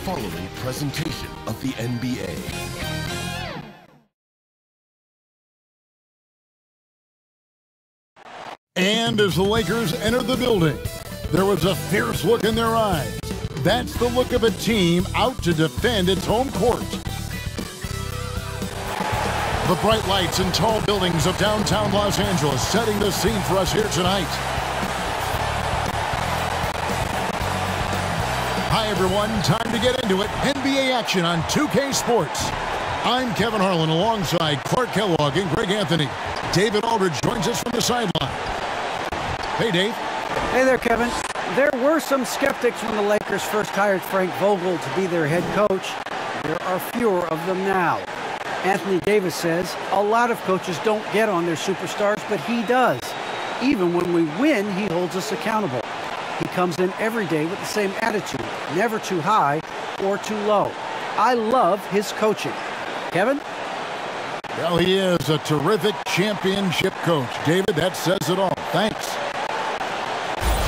following presentation of the NBA. And as the Lakers entered the building, there was a fierce look in their eyes. That's the look of a team out to defend its home court. The bright lights and tall buildings of downtown Los Angeles setting the scene for us here tonight. Hi everyone, time to get into it. NBA action on 2K Sports. I'm Kevin Harlan alongside Clark Kellogg and Greg Anthony. David Aldridge joins us from the sideline. Hey Dave. Hey there Kevin. There were some skeptics when the Lakers first hired Frank Vogel to be their head coach. There are fewer of them now. Anthony Davis says a lot of coaches don't get on their superstars, but he does. Even when we win, he holds us accountable. He comes in every day with the same attitude, never too high or too low. I love his coaching. Kevin? Well, he is a terrific championship coach. David, that says it all. Thanks.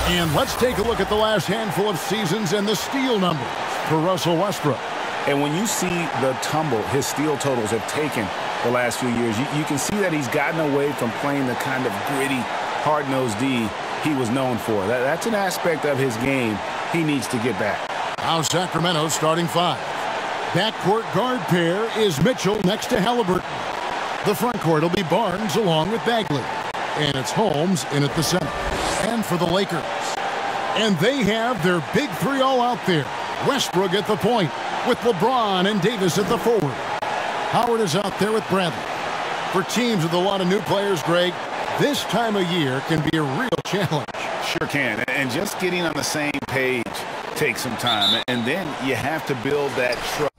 And let's take a look at the last handful of seasons and the steal numbers for Russell Westbrook. And when you see the tumble his steal totals have taken the last few years, you can see that he's gotten away from playing the kind of gritty, hard-nosed D he was known for. That's an aspect of his game he needs to get back. Now Sacramento starting five. Backcourt guard pair is Mitchell next to Halliburton. The front court will be Barnes along with Bagley. And it's Holmes in at the center. And for the Lakers. And they have their big three all out there. Westbrook at the point with LeBron and Davis at the forward. Howard is out there with Bradley. For teams with a lot of new players, Greg, this time of year can be a real challenge. Sure can. And just getting on the same page takes some time. And then you have to build that trust.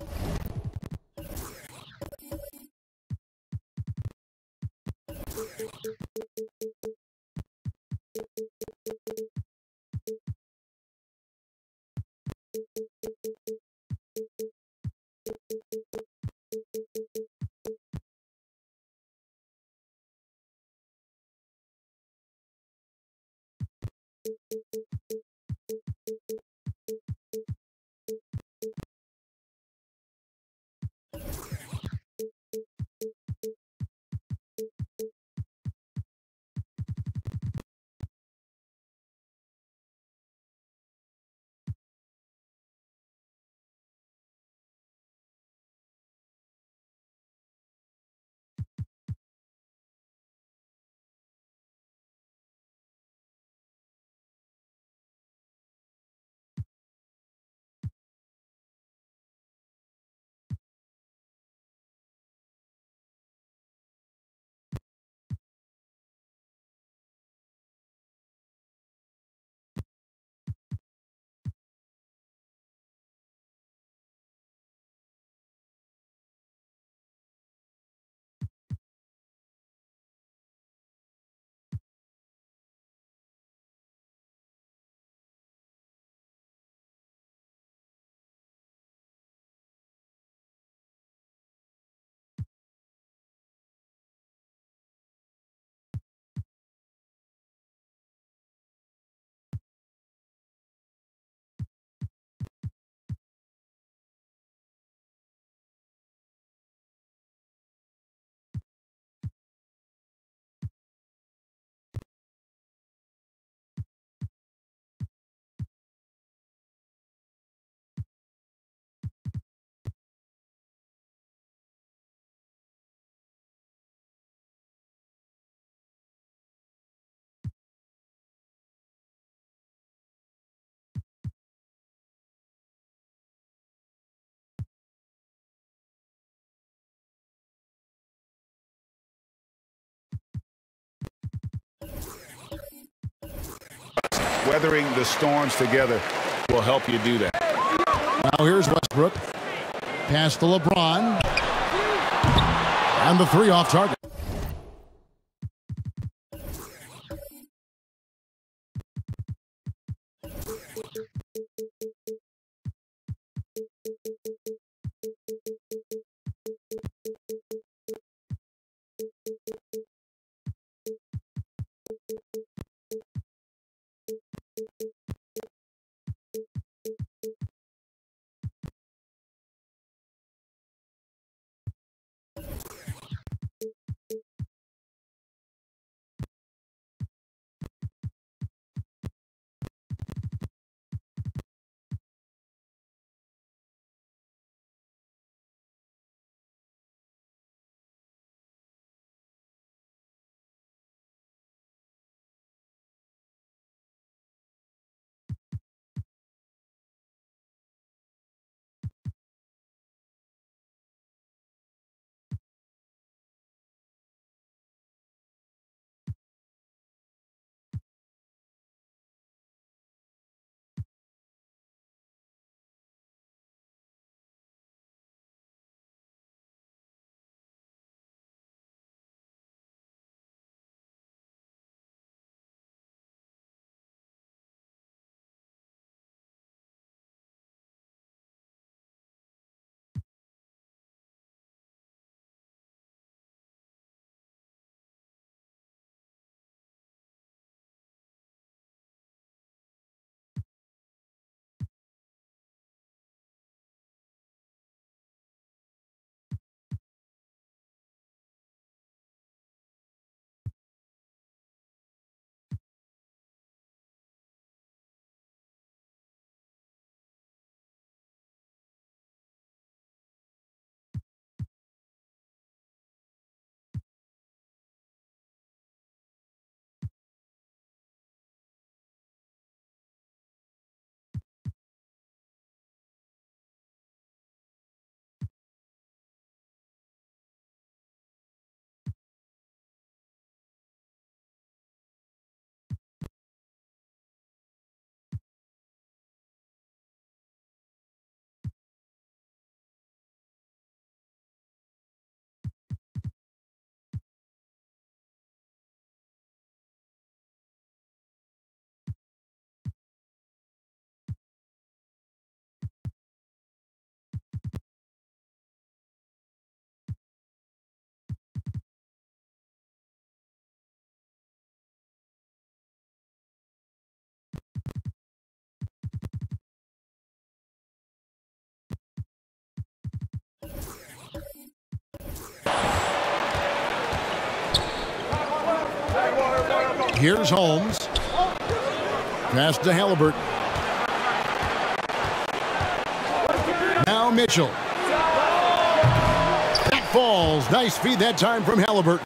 Weathering the storms together will help you do that. Now here's Westbrook. Pass to LeBron. And the three off target. Here's Holmes. Pass to Halliburton. Now Mitchell. That falls. Nice feed that time from Halliburton.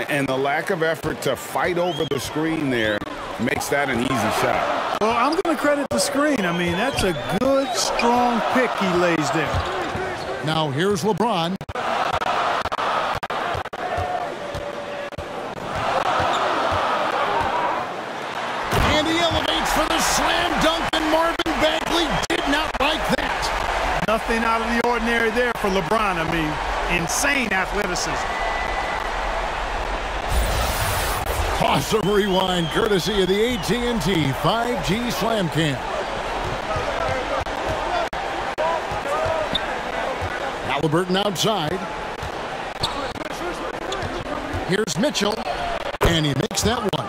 And the lack of effort to fight over the screen there makes that an easy shot. Well, I'm going to credit the screen. I mean, that's a good, strong pick he lays there. Now here's LeBron. And he elevates for the slam dunk, and Marvin Bagley did not like that. Nothing out of the ordinary there for LeBron. I mean, insane athleticism. Awesome rewind, courtesy of the AT&T 5G Slam Cam. Halliburton outside. Here's Mitchell, and he makes that one.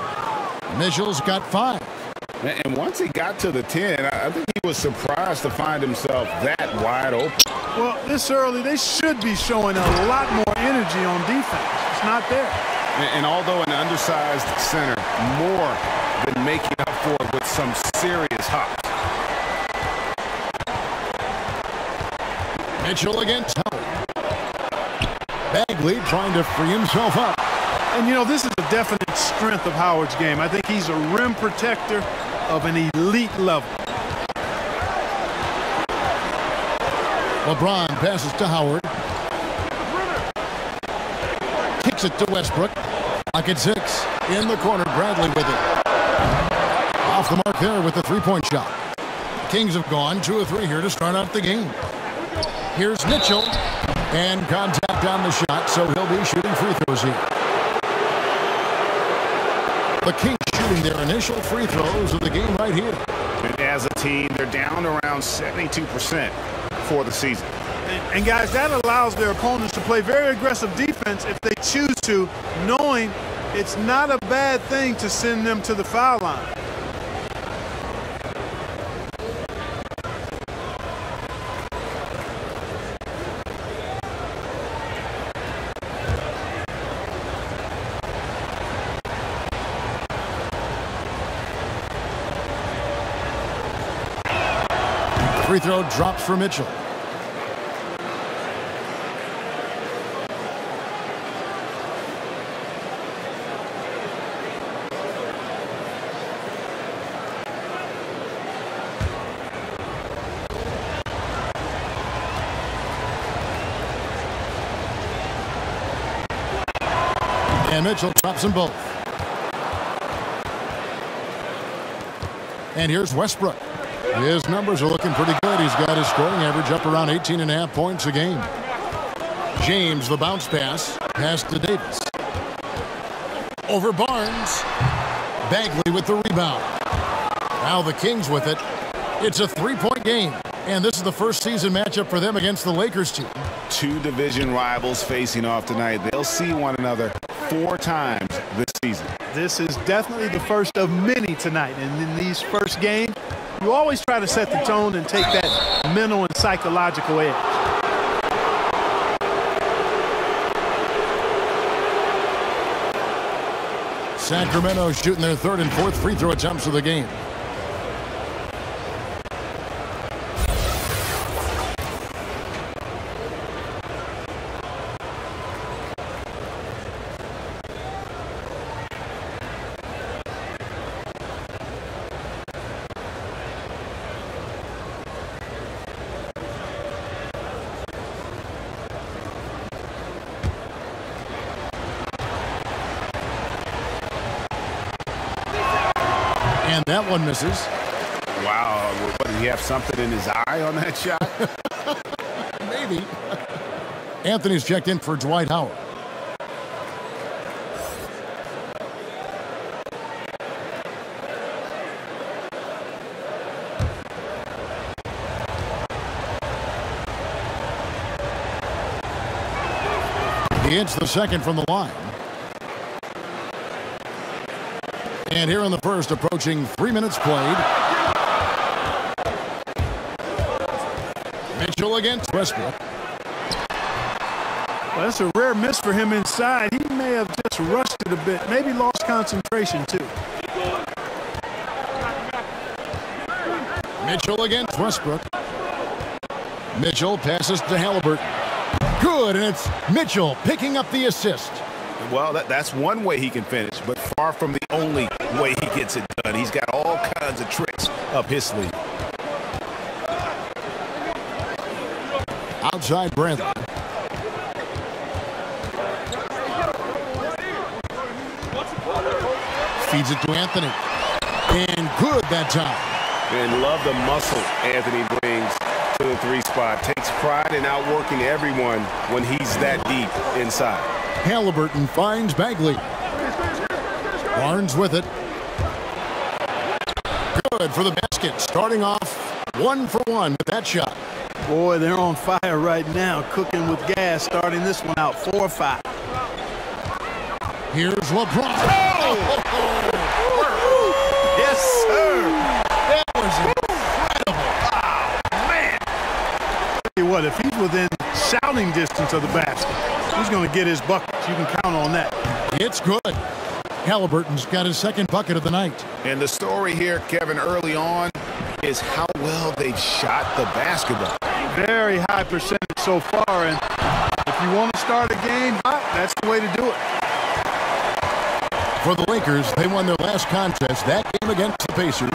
Mitchell's got 5. And once he got to the 10, I think he was surprised to find himself that wide open. Well, this early, they should be showing a lot more energy on defense. It's not there. And although an undersized center, more than making up for it with some serious hops. Mitchell against Howard. Bagley trying to free himself up. And, you know, this is a definite strength of Howard's game. I think he's a rim protector of an elite level. LeBron passes to Howard. Kicks it to Westbrook. Pocket 6. In the corner, Bradley with it. Off the mark there with the three-point shot. Kings have gone 2 of 3 here to start out the game. Here's Mitchell. And contact on the shot, so he'll be shooting free throws here. The Kings shooting their initial free throws of the game right here. And as a team, they're down around 72% for the season. And guys, that allows their opponents to play very aggressive defense if they choose to, knowing it's not a bad thing to send them to the foul line. Free throw drops for Mitchell. And Mitchell drops them both. And here's Westbrook. His numbers are looking pretty good. He's got his scoring average up around 18.5 points a game. James, the bounce pass. Pass to Davis. Over Barnes. Bagley with the rebound. Now the Kings with it. It's a 3-point game. And this is the first season matchup for them against the Lakers team. 2 division rivals facing off tonight. They'll see one another 4 times this season. This is definitely the first of many tonight. And in these first games, you always try to set the tone and take that mental and psychological edge. Sacramento shooting their 3rd and 4th free throw attempts of the game. And that one misses. Wow, what, did he have something in his eye on that shot? Maybe. Anthony's checked in for Dwight Howard. He hits the second from the line. And here in the first, approaching 3 minutes played. Mitchell against Westbrook. Well, that's a rare miss for him inside. He may have just rushed it a bit, maybe lost concentration, too. Mitchell against Westbrook. Mitchell passes to Halliburton. Good, and it's Mitchell picking up the assist. Well, that's one way he can finish, but far from the only way he gets it done. He's got all kinds of tricks up his sleeve. Outside Bradley. Feeds it to Anthony. And good that time. And love the muscle Anthony brings to the three spot. Takes pride in outworking everyone when he's that deep inside. Halliburton finds Bagley. Barnes with it. Good for the basket. Starting off 1 for 1 with that shot. Boy, they're on fire right now, cooking with gas, starting this one out 4-5. Here's LeBron. Oh! Yes, sir. That was incredible. Oh, man. Tell you what, if he's within shouting distance of the basket, he's going to get his buckets. You can count on that. It's good. Halliburton's got his second bucket of the night. And the story here, Kevin, early on is how well they've shot the basketball. Very high percentage so far, and if you want to start a game hot, that's the way to do it. For the Lakers, they won their last contest, that game against the Pacers.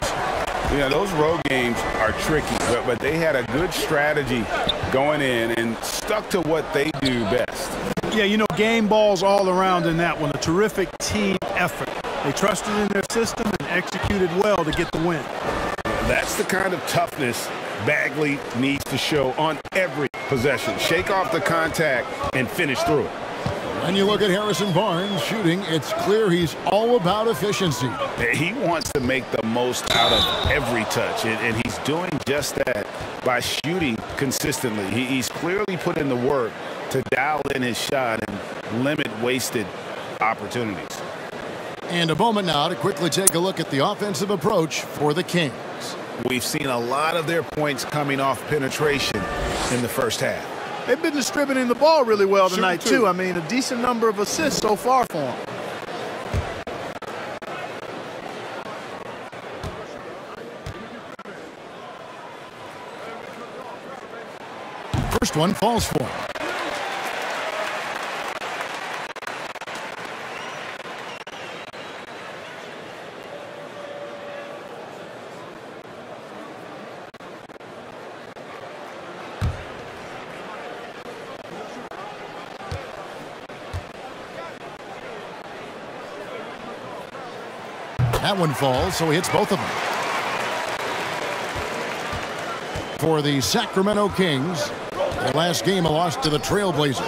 Yeah, those road games are tricky, but they had a good strategy going in and stuck to what they do best. Yeah, you know, game balls all around in that one. A terrific team effort. They trusted in their system and executed well to get the win. That's the kind of toughness Bagley needs to show on every possession. Shake off the contact and finish through it. When you look at Harrison Barnes shooting, it's clear he's all about efficiency. He wants to make the most out of every touch, and he's doing just that by shooting consistently. He's clearly put in the work to dial in his shot and limit wasted opportunities. And a moment now to quickly take a look at the offensive approach for the Kings. We've seen a lot of their points coming off penetration in the first half. They've been distributing the ball really well tonight, too. I mean, a decent number of assists so far for them. First one falls for him. That one falls, so he hits both of them. For the Sacramento Kings, their last game a loss to the Trailblazers.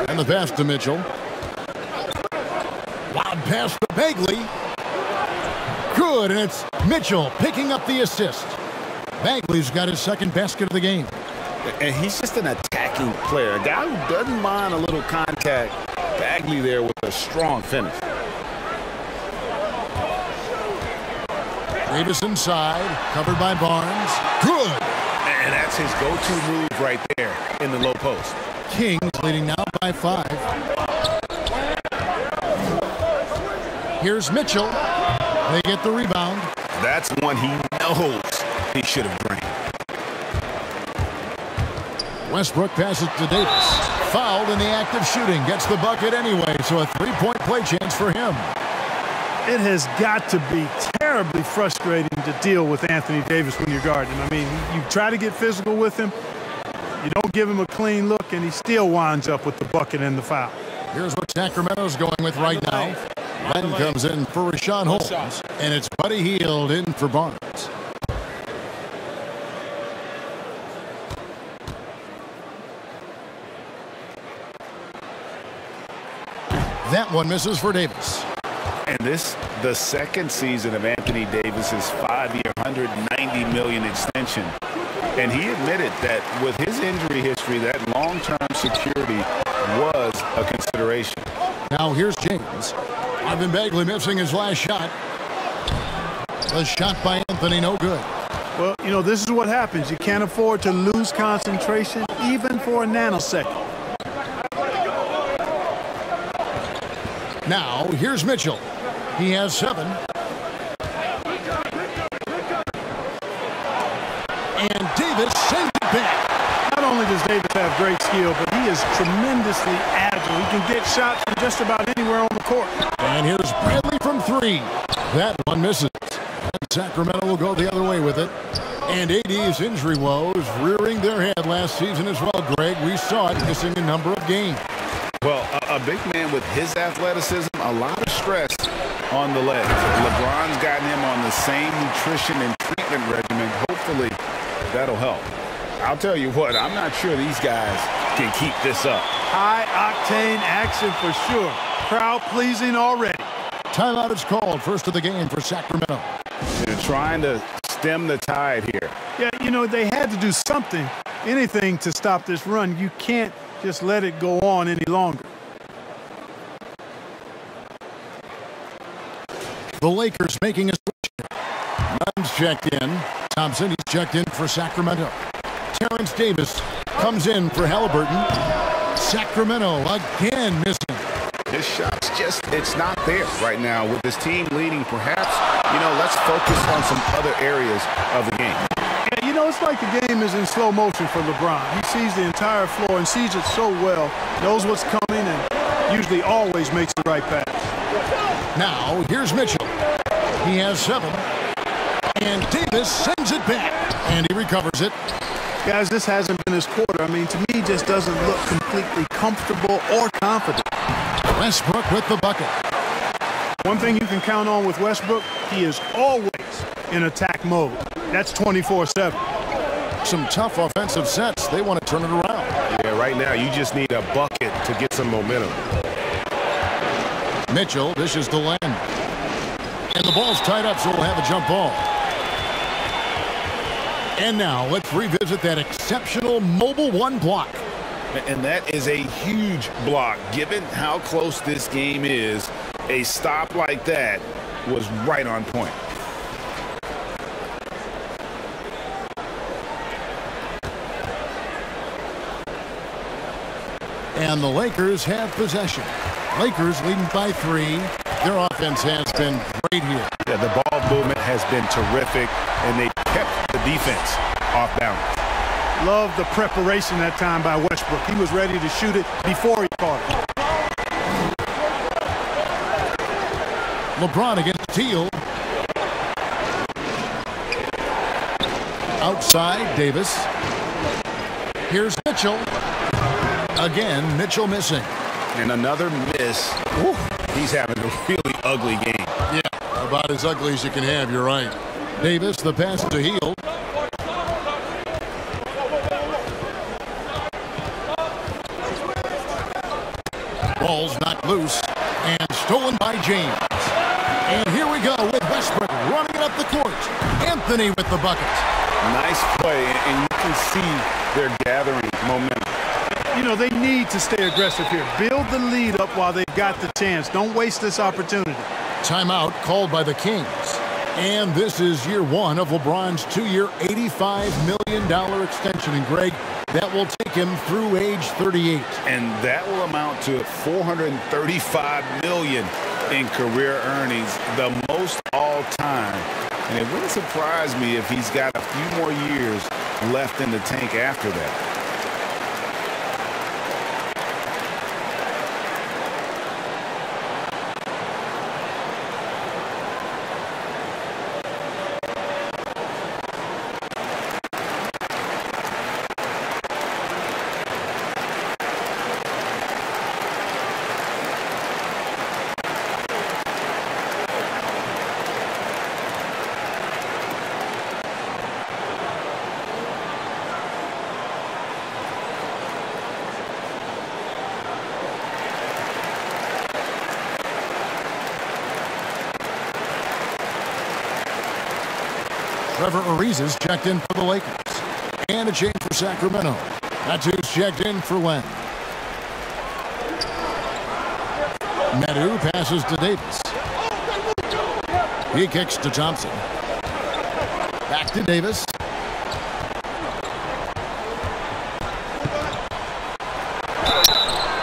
And the pass to Mitchell. Loud pass to Bagley. Good, and it's Mitchell picking up the assist. Bagley's got his second basket of the game. And he's just an attacking player, a guy who doesn't mind a little contact. Bagley there with a strong finish. Davis inside, covered by Barnes. Good. And that's his go-to move right there in the low post. Kings leading now by 5. Here's Mitchell. They get the rebound. That's one he knows he should have drained. Westbrook passes to Davis. Fouled in the act of shooting. Gets the bucket anyway, so a three-point play chance for him. It has got to be terribly frustrating to deal with Anthony Davis when you're guarding him. I mean, you try to get physical with him, you don't give him a clean look, and he still winds up with the bucket and the foul. Here's what Sacramento's going with right now. Len comes in for Rashawn Holmes, and it's Buddy Hield in for Barnes. That one misses for Davis. And this, the second season of Anthony Davis's 5-year, $190 million extension. And he admitted that with his injury history, that long-term security was a consideration. Now here's James. Ivan Bagley missing his last shot. The shot by Anthony, no good. Well, you know, this is what happens. You can't afford to lose concentration even for a nanosecond. Now, here's Mitchell. He has 7. And Davis sends it back. Not only does Davis have great skill, but he is tremendously agile. He can get shots from just about anywhere on the court. And here's Bradley from 3. That one misses. And Sacramento will go the other way with it. And AD's injury woes rearing their head last season as well, Greg. We saw it missing a number of games. Well, a big man with his athleticism, a lot of stress on the legs. LeBron's gotten him on the same nutrition and treatment regimen. Hopefully, that'll help. I'll tell you what, I'm not sure these guys can keep this up. High-octane action for sure. Crowd-pleasing already. Timeout is called. First of the game for Sacramento. They're trying to stem the tide here. Yeah, you know, they had to do something, anything to stop this run. You can't just let it go on any longer. The Lakers making a switch. Nunn's checked in. Thompson, he's checked in for Sacramento. Terrence Davis comes in for Halliburton. Sacramento again missing. His shot's just, it's not there right now. With this team leading, perhaps, you know, let's focus on some other areas of the game. Yeah, you know, it's like the game is in slow motion for LeBron. He sees the entire floor and sees it so well, knows what's coming, and usually always makes the right pass. Now, here's Mitchell. He has 7. And Davis sends it back. And he recovers it. Guys, this hasn't been his quarter. I mean, to me, he just doesn't look completely comfortable or confident. Westbrook with the bucket. One thing you can count on with Westbrook, he is always in attack mode. That's 24/7. Some tough offensive sets. They want to turn it around. Yeah, right now you just need a bucket to get some momentum. Mitchell dishes to Len. And the ball's tied up, so we'll have a jump ball. And now let's revisit that exceptional mobile 1 block. And that is a huge block. Given how close this game is, a stop like that was right on point. And the Lakers have possession. Lakers leading by 3. Their offense has been great here. Yeah, the ball movement has been terrific, and they kept the defense off balance. Love the preparation that time by Westbrook. He was ready to shoot it before he caught it. LeBron against Teal. Outside, Davis. Here's Mitchell. Again, Mitchell missing. And another miss. Ooh, he's having a really ugly game. Yeah, about as ugly as you can have, you're right. Davis, the pass to Hield. Ball's knocked loose and stolen by James. And here we go with Westbrook running it up the court. Anthony with the bucket. Nice play, and you can see they're gathering momentum. You know, they need to stay aggressive here. Build the lead up while they've got the chance. Don't waste this opportunity. Timeout called by the Kings. And this is year 1 of LeBron's 2-year, $85 million extension. And Greg, that will take him through age 38. And that will amount to $435 million in career earnings, the most all time. And it wouldn't surprise me if he's got a few more years left in the tank after that. Trevor Ariza's checked in for the Lakers. And a change for Sacramento. Metu's checked in for Len. Metu passes to Davis. He kicks to Thompson. Back to Davis.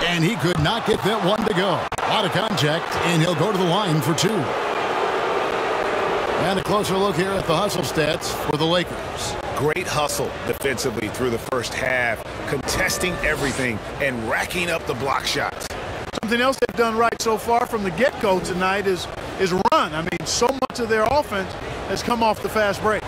And he could not get that one to go. Out of contact, and he'll go to the line for 2. And a closer look here at the hustle stats for the Lakers. Great hustle defensively through the first half, contesting everything and racking up the block shots. Something else they've done right so far from the get-go tonight is run. I mean, so much of their offense has come off the fast break.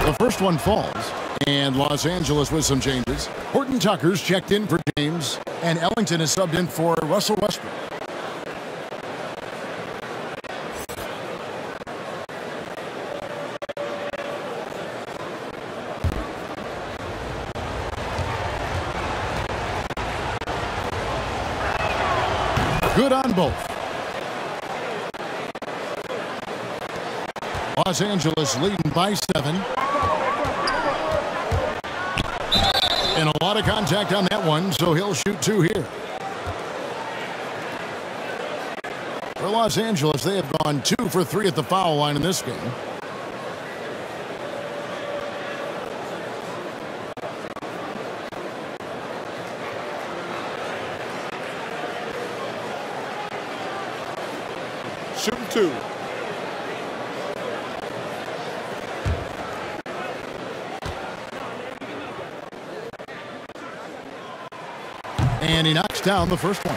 The first one falls, and Los Angeles with some changes. Horton Tucker's checked in for James, and Ellington is subbed in for Russell Westbrook. Good on both. Los Angeles leading by 7. And a lot of contact on that one, so he'll shoot 2 here. For Los Angeles, they have gone 2 for 3 at the foul line in this game. Shooting 2. And he knocks down the first one.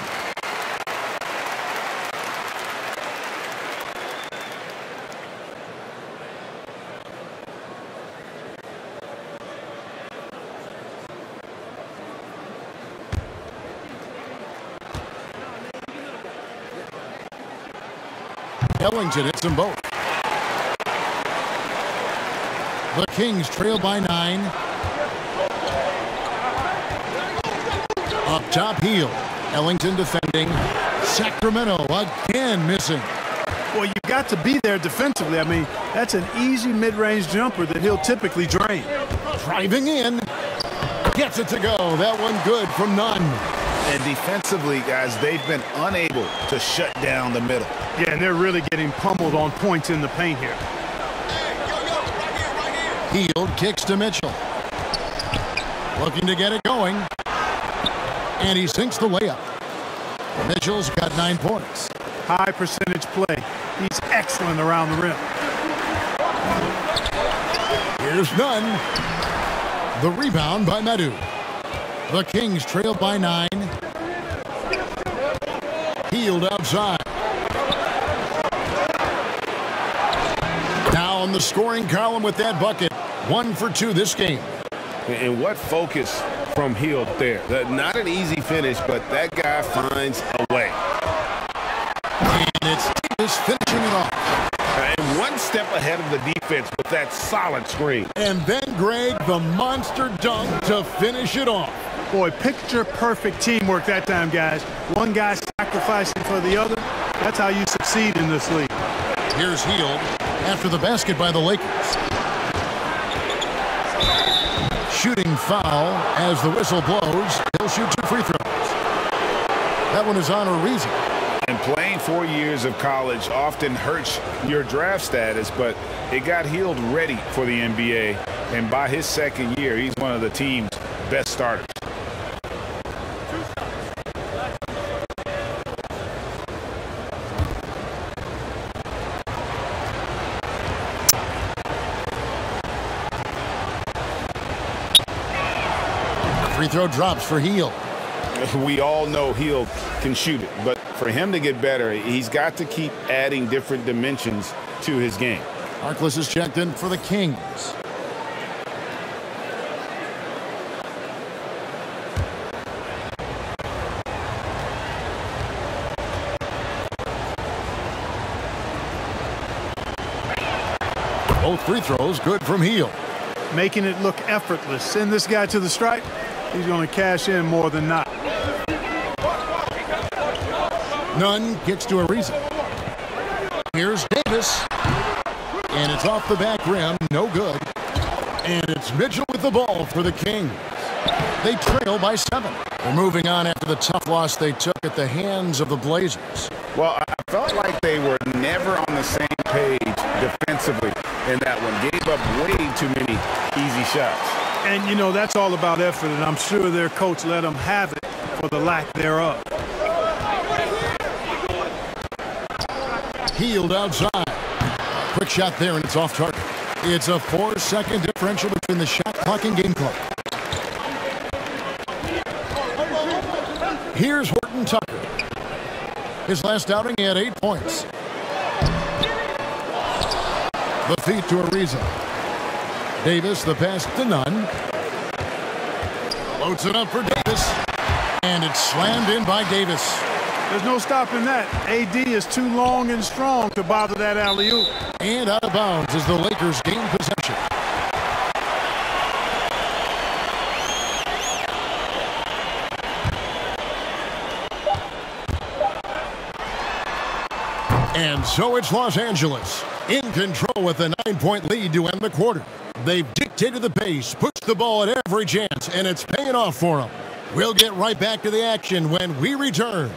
Ellington hits them both. The Kings trail by 9. Up top, Hield. Ellington defending. Sacramento again missing. Well, you got to be there defensively. I mean, that's an easy mid-range jumper that he'll typically drain. Driving in. Gets it to go. That one good from Nunn. And defensively, guys, they've been unable to shut down the middle. Yeah, and they're really getting pummeled on points in the paint here. Hield kicks to Mitchell. Looking to get it going. And he sinks the layup. Mitchell's got 9 points. High percentage play. He's excellent around the rim. Here's Nunn. The rebound by Medu. The Kings trail by 9. Hield outside. Now on the scoring column with that bucket. 1 for 2 this game. And what focus from Hield there. Not an easy finish, but that guy finds a way. And it's Davis finishing it off. And one step ahead of the defense with that solid screen. And then Greg, the monster dunk to finish it off. Boy, picture-perfect teamwork that time, guys. One guy sacrificing for the other. That's how you succeed in this league. Here's Hield after the basket by the Lakers. Shooting foul as the whistle blows. He'll shoot 2 free throws. That one is on a reason. And playing 4 years of college often hurts your draft status, but it got Hield ready for the NBA. And by his second year, he's one of the team's best starters. Free throw drops for Hield. We all know Hield can shoot it, but for him to get better, he's got to keep adding different dimensions to his game. Harkless is checked in for the Kings. Both free throws good from Hield. Making it look effortless. Send this guy to the stripe. He's going to cash in more than not. Nunn gets to a reason. Here's Davis. And it's off the back rim. No good. And it's Mitchell with the ball for the Kings. They trail by 7. They're moving on after the tough loss they took at the hands of the Blazers. Well, I felt like they were never on the same page defensively in that one. Gave up way too many easy shots. And, you know, that's all about effort, and I'm sure their coach let them have it for the lack thereof. Healed outside. Quick shot there, and it's off target. It's a 4-second differential between the shot clock and game clock. Here's Horton Tucker. His last outing, he had 8 points. The feed to Ariza. Davis, the pass to Nunn. Loads it up for Davis. And it's slammed in by Davis. There's no stopping that. AD is too long and strong to bother that alley-oop. And out of bounds as the Lakers gain possession. And so it's Los Angeles in control with a 9-point lead to end the quarter. They've dictated the pace, pushed the ball at every chance, and it's paying off for them. We'll get right back to the action when we return.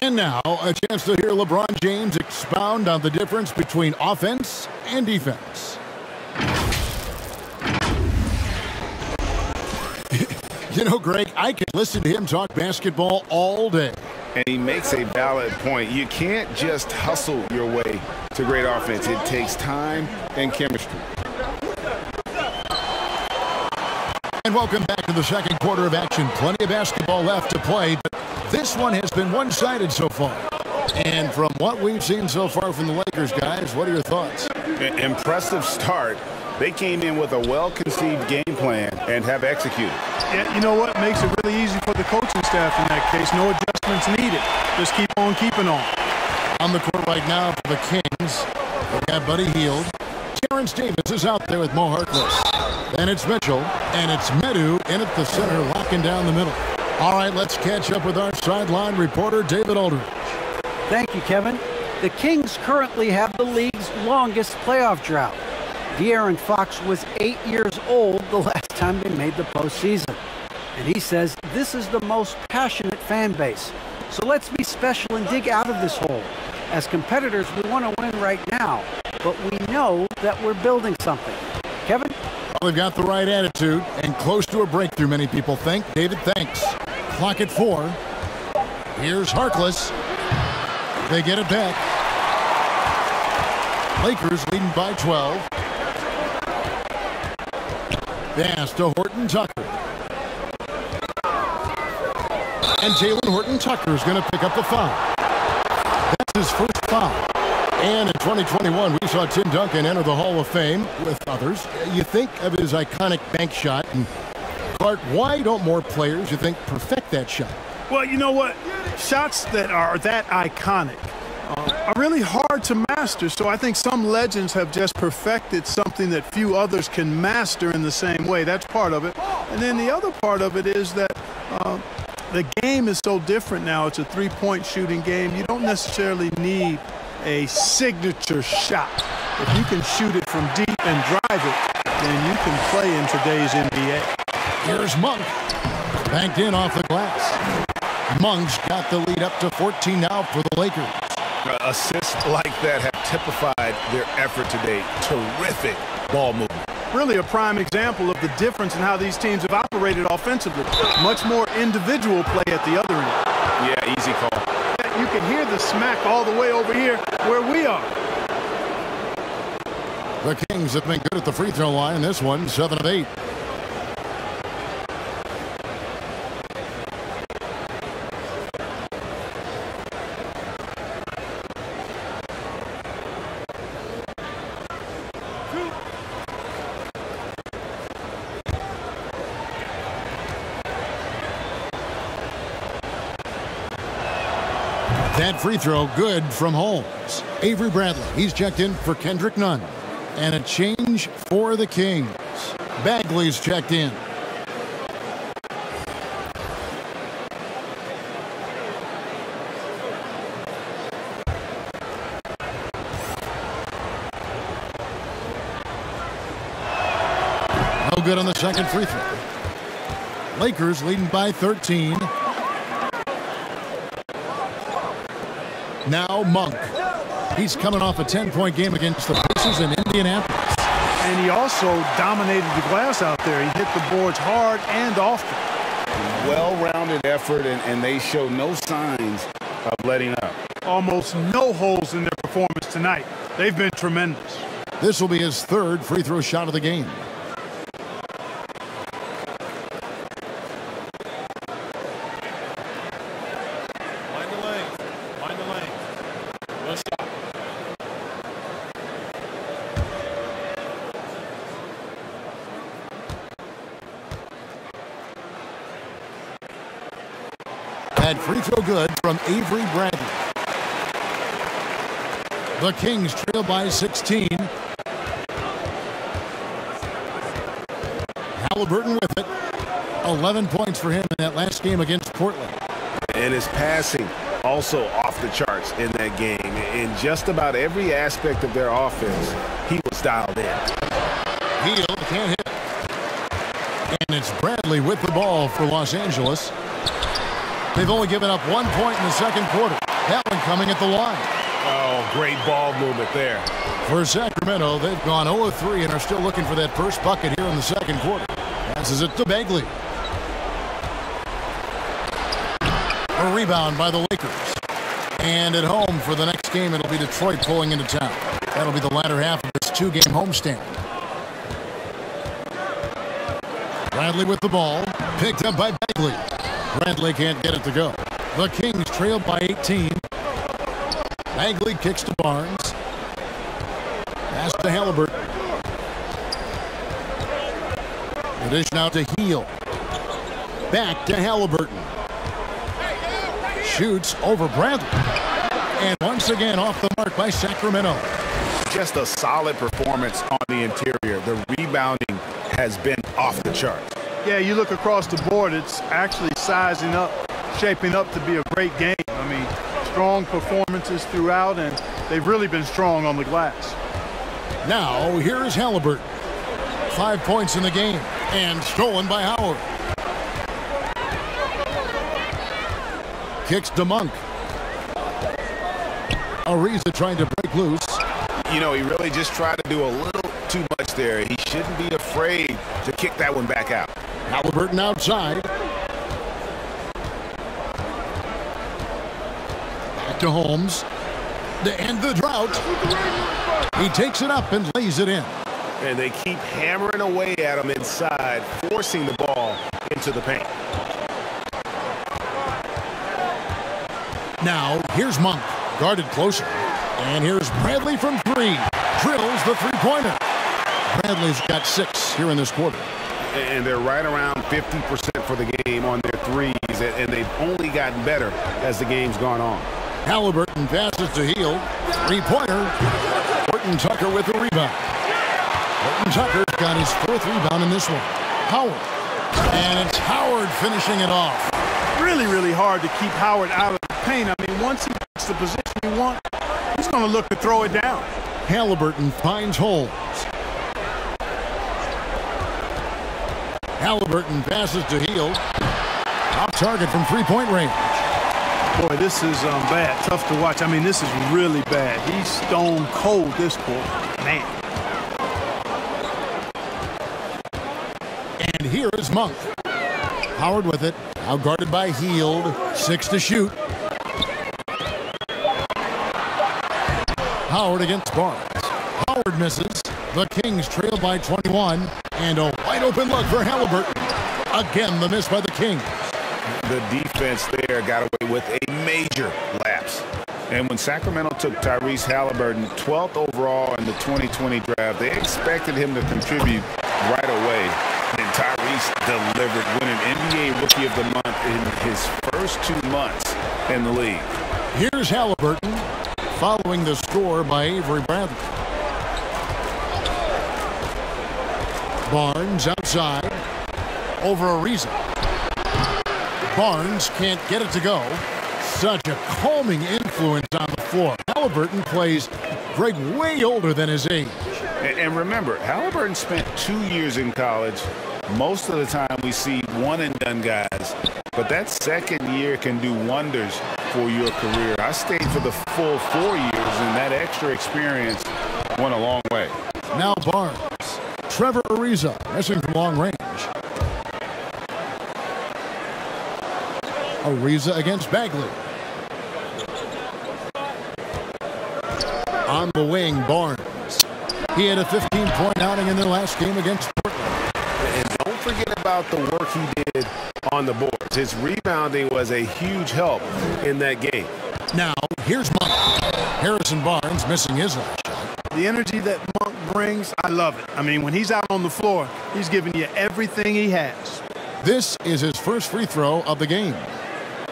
And now, a chance to hear LeBron James expound on the difference between offense and defense. You know, Greg, I could listen to him talk basketball all day. And he makes a valid point. You can't just hustle your way to great offense. It takes time and chemistry. And welcome back to the second quarter of action. Plenty of basketball left to play, but this one has been one-sided so far. And from what we've seen so far from the Lakers, guys, what are your thoughts? Impressive start. They came in with a well-conceived game plan and have executed. Yeah, you know what? Makes it really easy for the coaching staff in that case. No adjustments needed. Just keep on keeping on. On the court right now for the Kings, we've got Buddy Hield. Terrence Davis is out there with Mo Harkless. Then it's Mitchell, and it's Medu in at the center, locking down the middle. All right, let's catch up with our sideline reporter, David Aldridge. Thank you, Kevin. The Kings currently have the league's longest playoff drought. De'Aaron Fox was 8 years old the last time they made the postseason. And he says this is the most passionate fan base. So let's be special and dig out of this hole. As competitors, we want to win right now, but we know that we're building something. Kevin? Well, they've got the right attitude and close to a breakthrough, many people think. David, thanks. Clock at 4. Here's Harkless. They get it back. Lakers leading by 12. Pass to Horton Tucker. And Jalen Horton Tucker is going to pick up the foul. That's his first foul. And in 2021, we saw Tim Duncan enter the Hall of Fame with others. You think of his iconic bank shot. And Clark, why don't more players, you think, perfect that shot? Well, you know what? Shots that are that iconic are really hard to master. So I think some legends have just perfected something that few others can master in the same way. That's part of it. And then the other part of it is that the game is so different now. It's a three-point shooting game. You don't necessarily need a signature shot. If you can shoot it from deep and drive it, then you can play in today's NBA. Here's Monk. Banked in off the glass. Monk's got the lead up to 14 now for the Lakers. Assists like that have typified their effort today. Terrific ball movement. Really a prime example of the difference in how these teams have operated offensively. Much more individual play at the other end. Yeah, easy call. You can hear the smack all the way over here where we are. The Kings have been good at the free throw line. This one, 7 of 8. That free throw good from Holmes. Avery Bradley, he's checked in for Kendrick Nunn. And a change for the Kings. Bagley's checked in. No good on the second free throw. Lakers leading by 13. Now Monk. He's coming off a 10-point game against the Pacers in Indianapolis. And he also dominated the glass out there. He hit the boards hard and often. Well-rounded effort, and they show no signs of letting up. Almost no holes in their performance tonight. They've been tremendous. This will be his third free throw shot of the game. That free throw good from Avery Bradley. The Kings trail by 16. Halliburton with it. 11 points for him in that last game against Portland. And his passing also off the charts in that game. In just about every aspect of their offense, he was dialed in. Hield can't hit. And it's Bradley with the ball for Los Angeles. They've only given up 1 point in the second quarter. That one coming at the line. Oh, great ball movement there. For Sacramento, they've gone 0-3 and are still looking for that first bucket here in the second quarter. Passes it to Bagley. A rebound by the Lakers. And at home for the next game, it'll be Detroit pulling into town. That'll be the latter half of this two-game homestand. Bradley with the ball. Picked up by Bagley. Bradley can't get it to go. The Kings trail by 18. Bagley kicks to Barnes. Pass to Halliburton. The dish now to Hield. Back to Halliburton. Shoots over Bradley. And once again off the mark by Sacramento. Just a solid performance on the interior. The rebounding has been off the charts. Yeah, you look across the board, it's actually sizing up, shaping up to be a great game. I mean, strong performances throughout, and they've really been strong on the glass. Now, here's Halliburton. 5 points in the game, and stolen by Howard. Kicks to Monk. Ariza trying to break loose. You know, he really just tried to do a little too much there. He shouldn't be afraid to kick that one back out. Halliburton outside. Back to Holmes. To end the drought. He takes it up and lays it in. And they keep hammering away at him inside, forcing the ball into the paint. Now, here's Monk. Guarded closer. And here's Bradley from three. Drills the three-pointer. Bradley's got 6 here in this quarter. And they're right around 50% for the game on their threes, and they've only gotten better as the game's gone on. Halliburton passes to Hield. Three-pointer. Horton Tucker with the rebound. Horton Tucker's got his 4th rebound in this one. Howard. And it's Howard finishing it off. Really, really hard to keep Howard out of the paint. I mean, once he gets the position you want, he's going to look to throw it down. Halliburton finds Holmes. Halliburton passes to Hield. Off target from three-point range. Boy, this is bad. Tough to watch. I mean, this is really bad. He's stone cold this quarter. Man. And here is Monk. Howard with it. Now guarded by Hield. 6 to shoot. Howard against Barnes. Howard misses. The Kings trail by 21. And a wide open look for Halliburton. Again, the miss by the Kings. The defense there got away with a major lapse. And when Sacramento took Tyrese Halliburton 12th overall in the 2020 draft, they expected him to contribute right away. And Tyrese delivered, winning NBA Rookie of the Month in his first 2 months in the league. Here's Halliburton, following the score by Avery Bradley. Barnes outside, over Ariza. Barnes can't get it to go. Such a calming influence on the floor. Halliburton plays great, way older than his age. And remember, Halliburton spent 2 years in college. Most of the time we see one-and-done guys, but that second year can do wonders for your career. I stayed for the full 4 years, and that extra experience went a long way. Now Barnes. Trevor Ariza missing from long range. Ariza against Bagley. On the wing, Barnes. He had a 15-point outing in their last game against Portland. And don't forget about the work he did on the boards. His rebounding was a huge help in that game. Now, here's Monk. Harrison Barnes missing his last shot. The energy that Monk brings, I love it. I mean, when he's out on the floor, he's giving you everything he has. This is his first free throw of the game.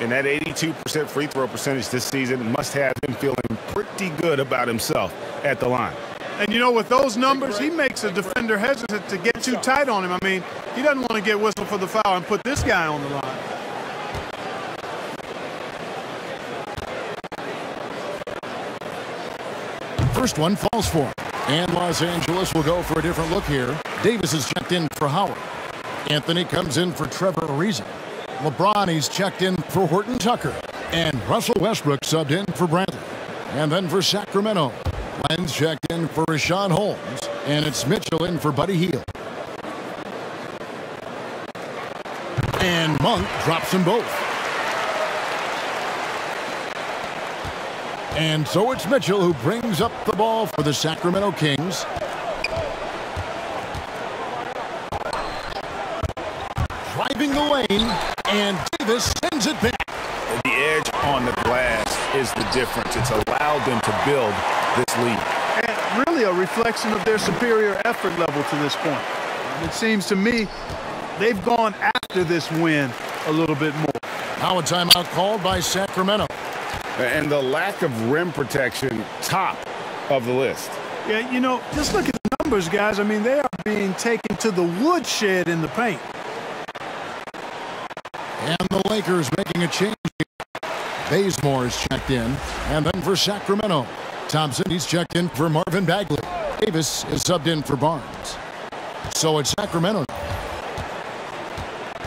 And that 82% free throw percentage this season must have him feeling pretty good about himself at the line. And, you know, with those numbers, he makes a defender hesitant to get too tight on him. I mean, he doesn't want to get whistled for the foul and put this guy on the line. First one falls for him. And Los Angeles will go for a different look here. Davis is checked in for Howard. Anthony comes in for Trevor Ariza. LeBron, he's checked in for Horton Tucker. And Russell Westbrook subbed in for Bradley. And then for Sacramento, Len's checked in for Rashawn Holmes. And it's Mitchell in for Buddy Hield. And Monk drops them both. And so it's Mitchell who brings up the ball for the Sacramento Kings. Driving the lane, and Davis sends it back. The edge on the glass is the difference. It's allowed them to build this lead. And really a reflection of their superior effort level to this point. It seems to me they've gone after this win a little bit more. Now a timeout called by Sacramento. And the lack of rim protection, top of the list. Yeah, you know, just look at the numbers, guys. I mean, they are being taken to the woodshed in the paint. And the Lakers making a change. Bazemore is checked in. And then for Sacramento, Thompson, he's checked in for Marvin Bagley. Davis is subbed in for Barnes. So it's Sacramento.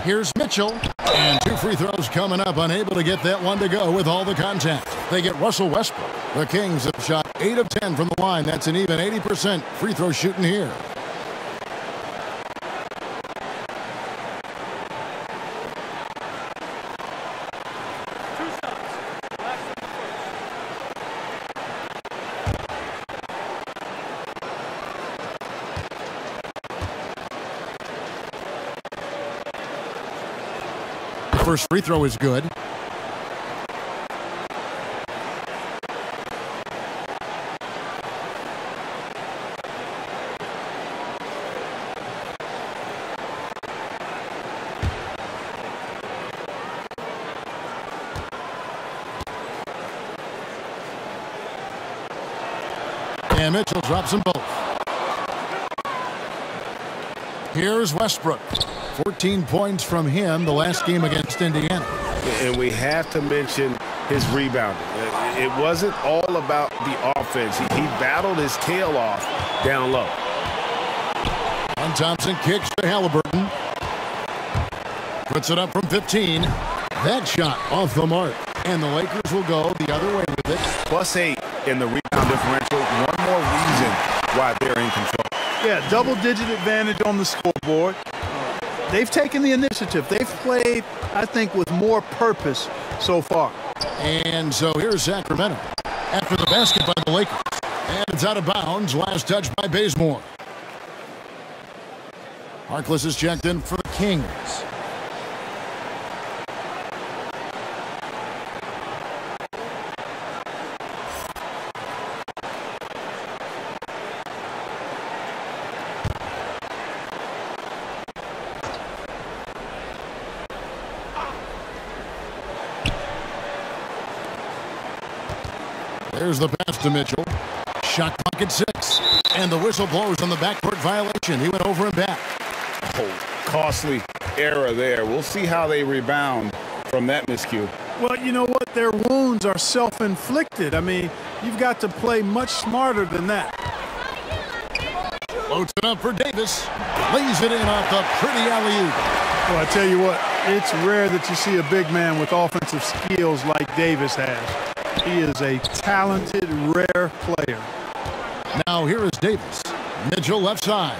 Here's Mitchell. And 2 free throws coming up. Unable to get that one to go with all the contact. They get Russell Westbrook. The Kings have shot 8 of 10 from the line. That's an even 80% free throw shooting here. First free throw is good. And Mitchell drops them both. Here's Westbrook. 14 points from him the last game against Indiana. And we have to mention his rebounding. It wasn't all about the offense. He battled his tail off down low. And Thompson kicks to Halliburton. Puts it up from 15. That shot off the mark. And the Lakers will go the other way with it. +8 in the rebound differential. One more reason why they're in control. Yeah, double-digit advantage on the scoreboard. They've taken the initiative. They've played, I think, with more purpose so far. And so here's Sacramento. After the basket by the Lakers. And it's out of bounds. Last touch by Bazemore. Harkless is checked in for the Kings. There's the pass to Mitchell. Shot clock at 6. And the whistle blows on the backcourt violation. He went over and back. Oh, costly error there. We'll see how they rebound from that miscue. Well, you know what? Their wounds are self-inflicted. I mean, you've got to play much smarter than that. Floats it up for Davis. Lays it in off the pretty alley-oop. Well, I tell you what, it's rare that you see a big man with offensive skills like Davis has. He is a talented, rare player. Now here is Davis. Mitchell left side.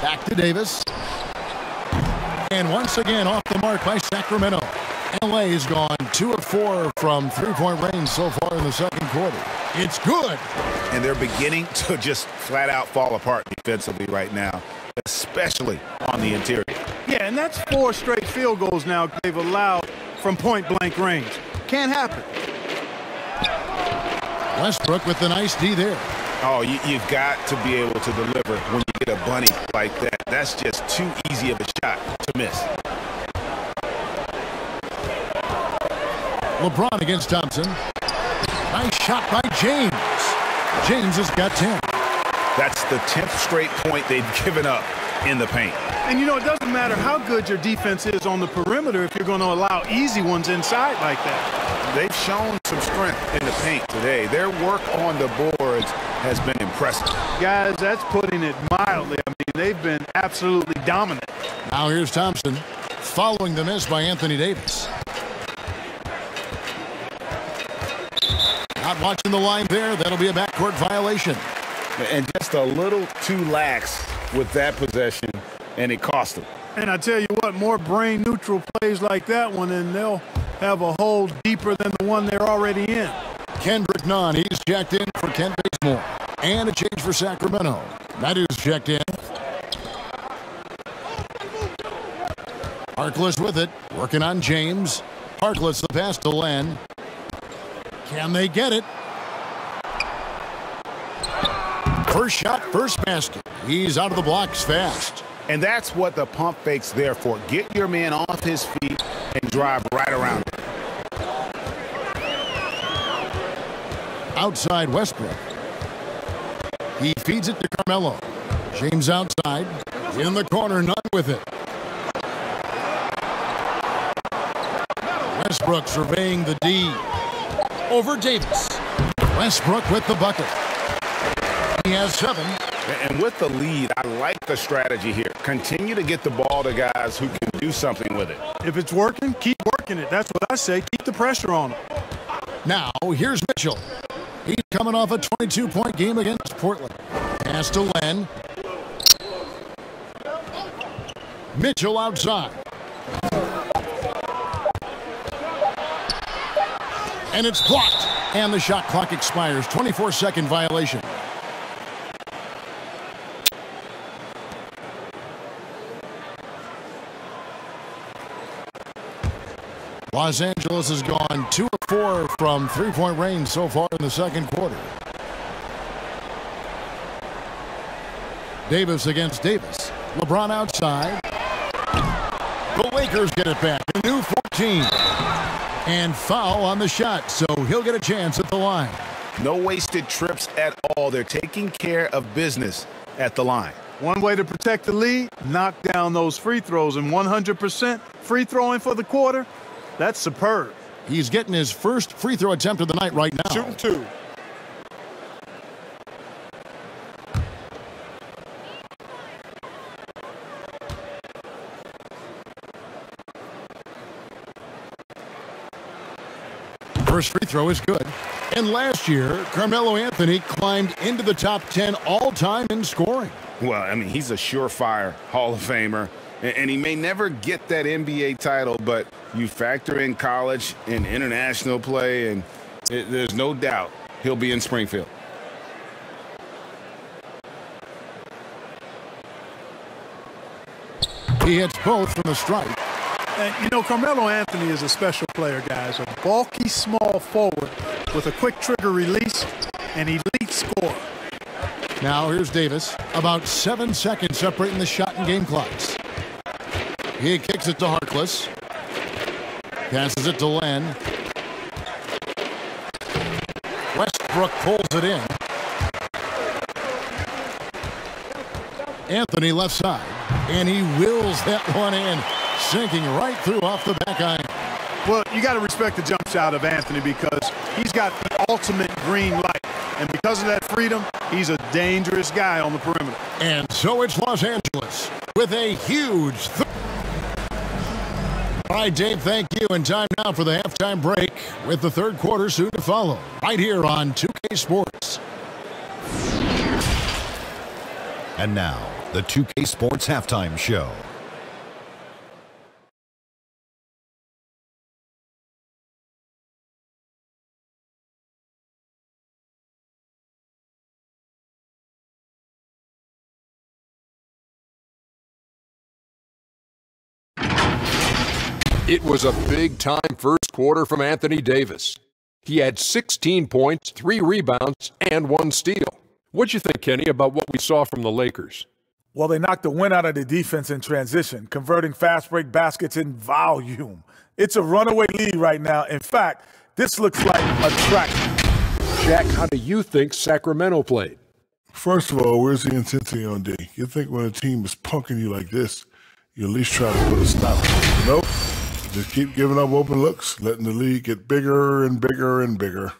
Back to Davis. And once again off the mark by Sacramento. LA has gone 2 of 4 from three-point range so far in the second quarter. It's good. And they're beginning to just flat out fall apart defensively right now, especially on the interior. Yeah, and that's 4 straight field goals now they've allowed from point-blank range. Can't happen. Westbrook with the nice D there. Oh, you've got to be able to deliver when you get a bunny like that. That's just too easy of a shot to miss. LeBron against Thompson. Nice shot by James. James has got 10. That's the 10th straight point they've given up in the paint. And, you know, it doesn't matter how good your defense is on the perimeter if you're going to allow easy ones inside like that. They've shown some strength in the paint today. Their work on the boards has been impressive. Guys, that's putting it mildly. I mean, they've been absolutely dominant. Now here's Thompson following the miss by Anthony Davis. Not watching the line there. That'll be a backcourt violation. And just a little too lax with that possession, and it cost them. And I tell you what, more brain-neutral plays like that one, and they'll have a hole deeper than the one they're already in. Kendrick Nunn, he's checked in for Kent Bazemore. And a change for Sacramento. Matthews checked in. Harkless with it, working on James. Harkless the pass to Len. Can they get it? First shot, first basket. He's out of the blocks fast. And that's what the pump fake's there for. Get your man off his feet and drive right around him. Outside Westbrook. He feeds it to Carmelo. James outside. In the corner, Nunn with it. Westbrook surveying the D. Over Davis. Westbrook with the bucket. He has 7. And with the lead, I like the strategy here. Continue to get the ball to guys who can do something with it. If it's working, keep working it. That's what I say. Keep the pressure on them. Now, here's Mitchell. He's coming off a 22-point game against Portland. Pass to Len. Mitchell outside. And it's blocked. And the shot clock expires. 24-second violation. Los Angeles has gone 2 of 4 from three-point range so far in the second quarter. Davis against Davis. LeBron outside. The Lakers get it back. A new 14. And foul on the shot, so he'll get a chance at the line. No wasted trips at all. They're taking care of business at the line. One way to protect the lead, knock down those free throws, and 100% free throwing for the quarter. That's superb. He's getting his first free throw attempt of the night right now. Shooting 2. First free throw is good. And last year, Carmelo Anthony climbed into the top 10 all-time in scoring. Well, I mean, he's a surefire Hall of Famer. And he may never get that NBA title, but you factor in college and international play, and there's no doubt he'll be in Springfield. He hits both from the stripe. And, you know, Carmelo Anthony is a special player, guys. A bulky, small forward with a quick trigger release and elite score. Now here's Davis. About 7 seconds separating the shot and game clocks. He kicks it to Harkless. Passes it to Len. Westbrook pulls it in. Anthony left side, and he wills that one in, sinking right through off the back iron. Well, you got to respect the jump shot of Anthony because he's got the ultimate green light. And because of that freedom, he's a dangerous guy on the perimeter. And so it's Los Angeles with a huge All right, Dave, thank you. And time now for the halftime break with the third quarter soon to follow right here on 2K Sports. And now, the 2K Sports Halftime Show. It was a big-time first quarter from Anthony Davis. He had 16 points, 3 rebounds, and 1 steal. What'd you think, Kenny, about what we saw from the Lakers? Well, they knocked the wind out of the defense in transition, converting fast break baskets in volume. It's a runaway lead right now. In fact, this looks like a track. Shaq, how do you think Sacramento played? First of all, where's the intensity on D? You think when a team is punking you like this, you at least try to put a stop. Nope. Just keep giving up open looks, letting the lead get bigger and bigger and bigger.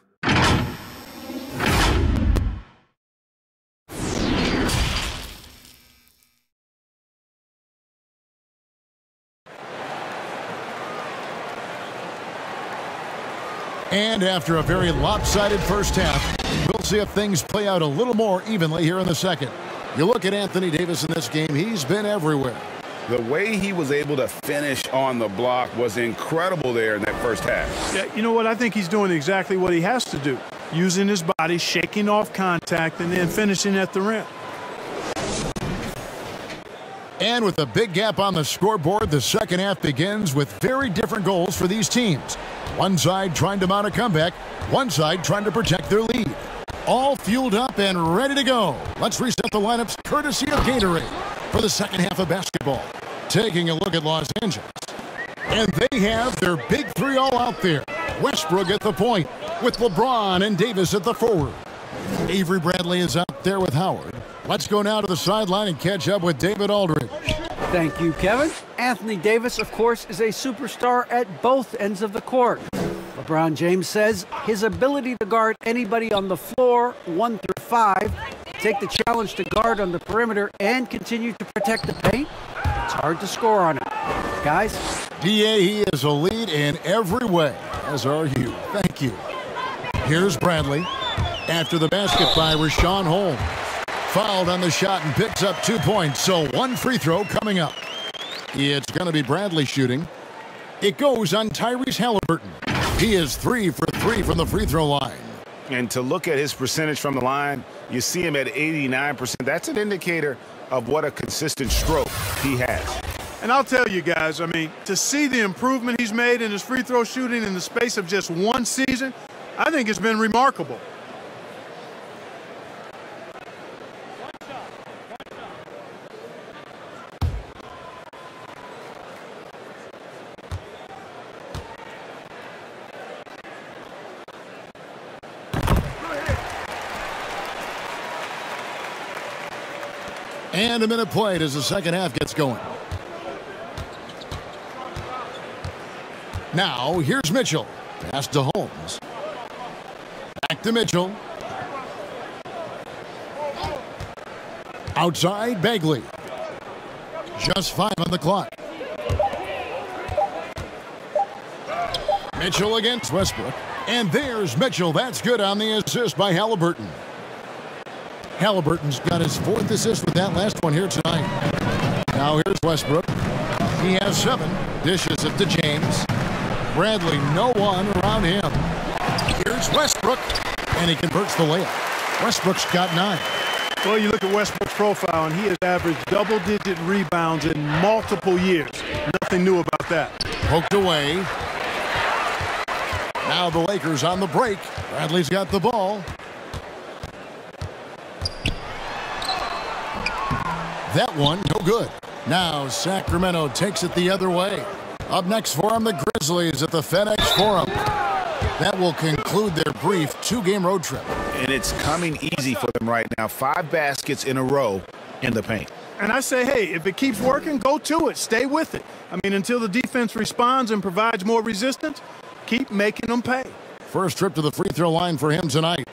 And after a very lopsided first half, we'll see if things play out a little more evenly here in the second. You look at Anthony Davis in this game, he's been everywhere. The way he was able to finish on the block was incredible there in that first half. Yeah, you know what? I think he's doing exactly what he has to do. Using his body, shaking off contact, and then finishing at the rim. And with a big gap on the scoreboard, the second half begins with very different goals for these teams. One side trying to mount a comeback, one side trying to protect their lead. All fueled up and ready to go. Let's reset the lineups courtesy of Gatorade for the second half of basketball. Taking a look at Los Angeles. And they have their big three all out there. Westbrook at the point with LeBron and Davis at the forward. Avery Bradley is out there with Howard. Let's go now to the sideline and catch up with David Aldridge. Thank you, Kevin. Anthony Davis, of course, is a superstar at both ends of the court. LeBron James says his ability to guard anybody on the floor, 1 through 5, take the challenge to guard on the perimeter, and continue to protect the paint, it's hard to score on him. Guys? DA, he is a lead in every way, as are you. Thank you. Here's Bradley. After the basket by Rashawn Holmes. Fouled on the shot and picks up 2 points, so 1 free throw coming up. It's going to be Bradley shooting. It goes on Tyrese Halliburton. He is 3 for 3 from the free throw line. And to look at his percentage from the line, you see him at 89%. That's an indicator of what a consistent stroke he has. And I'll tell you guys, I mean, to see the improvement he's made in his free throw shooting in the space of just 1 season, I think it's been remarkable. And a minute played as the second half gets going. Now, here's Mitchell. Pass to Holmes. Back to Mitchell. Outside, Bagley. Just 5 on the clock. Mitchell against Westbrook. And there's Mitchell. That's good on the assist by Halliburton. Halliburton's got his 4th assist with that last one here tonight. Now here's Westbrook. He has 7. Dishes it to James. Bradley, no one around him. Here's Westbrook. And he converts the layup. Westbrook's got 9. Well, you look at Westbrook's profile, and he has averaged double-digit rebounds in multiple years. Nothing new about that. Poked away. Now the Lakers on the break. Bradley's got the ball. That one, no good. Now Sacramento takes it the other way. Up next for them, the Grizzlies at the FedEx Forum. That will conclude their brief 2-game road trip. and it's coming easy for them right now. 5 baskets in a row in the paint. And I say, hey, if it keeps working, go to it. Stay with it. I mean, until the defense responds and provides more resistance, keep making them pay. First trip to the free throw line for him tonight.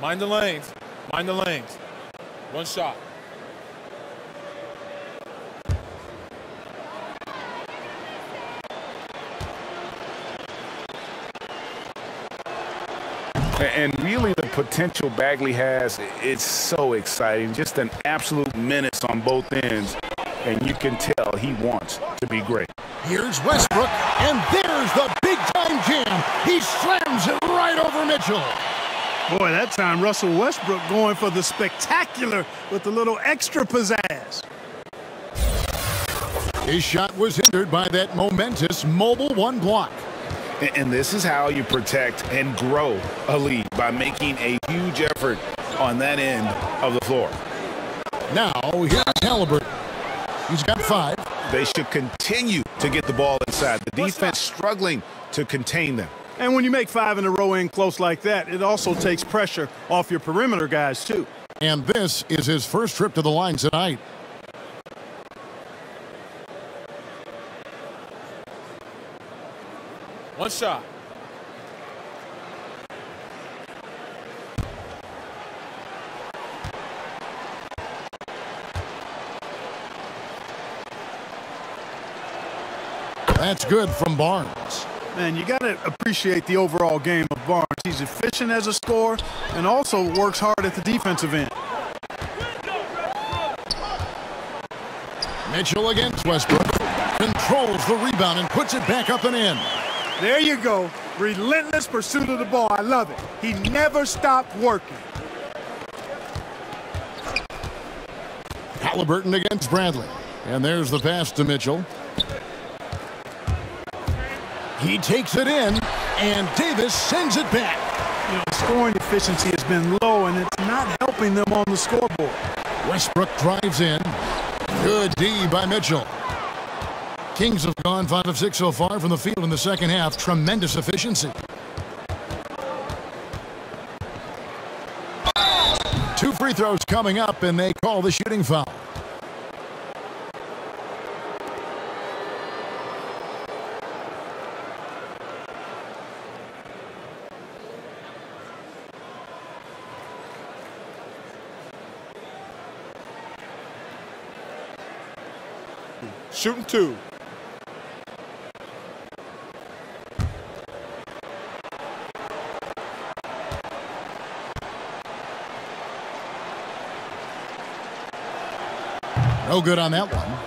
Mind the lanes. Mind the lanes. One shot. And really the potential Bagley has, it's so exciting. Just an absolute menace on both ends. And you can tell he wants to be great. Here's Westbrook, and there's the big-time jam. He slams it right over Mitchell. Boy, that time Russell Westbrook going for the spectacular with a little extra pizzazz. His shot was hindered by that momentous mobile 1 block. And this is how you protect and grow a lead, by making a huge effort on that end of the floor. Now, here's Halliburton. He's got 5. They should continue to get the ball inside. The defense struggling to contain them. And when you make 5 in a row in close like that, it also takes pressure off your perimeter guys, too. And this is his first trip to the line tonight. One shot. That's good from Barnes. Man, you got to appreciate the overall game of Barnes. He's efficient as a scorer and also works hard at the defensive end. Mitchell against Westbrook. Controls the rebound and puts it back up and in. There you go. Relentless pursuit of the ball. I love it. He never stopped working. Halliburton against Bradley. And there's the pass to Mitchell. He takes it in, and Davis sends it back. You know, scoring efficiency has been low, and it's not helping them on the scoreboard. Westbrook drives in. Good D by Mitchell. Kings have gone 5 of 6 so far from the field in the second half. Tremendous efficiency. 2 free throws coming up, and they call the shooting foul. Shooting 2. No good on that one.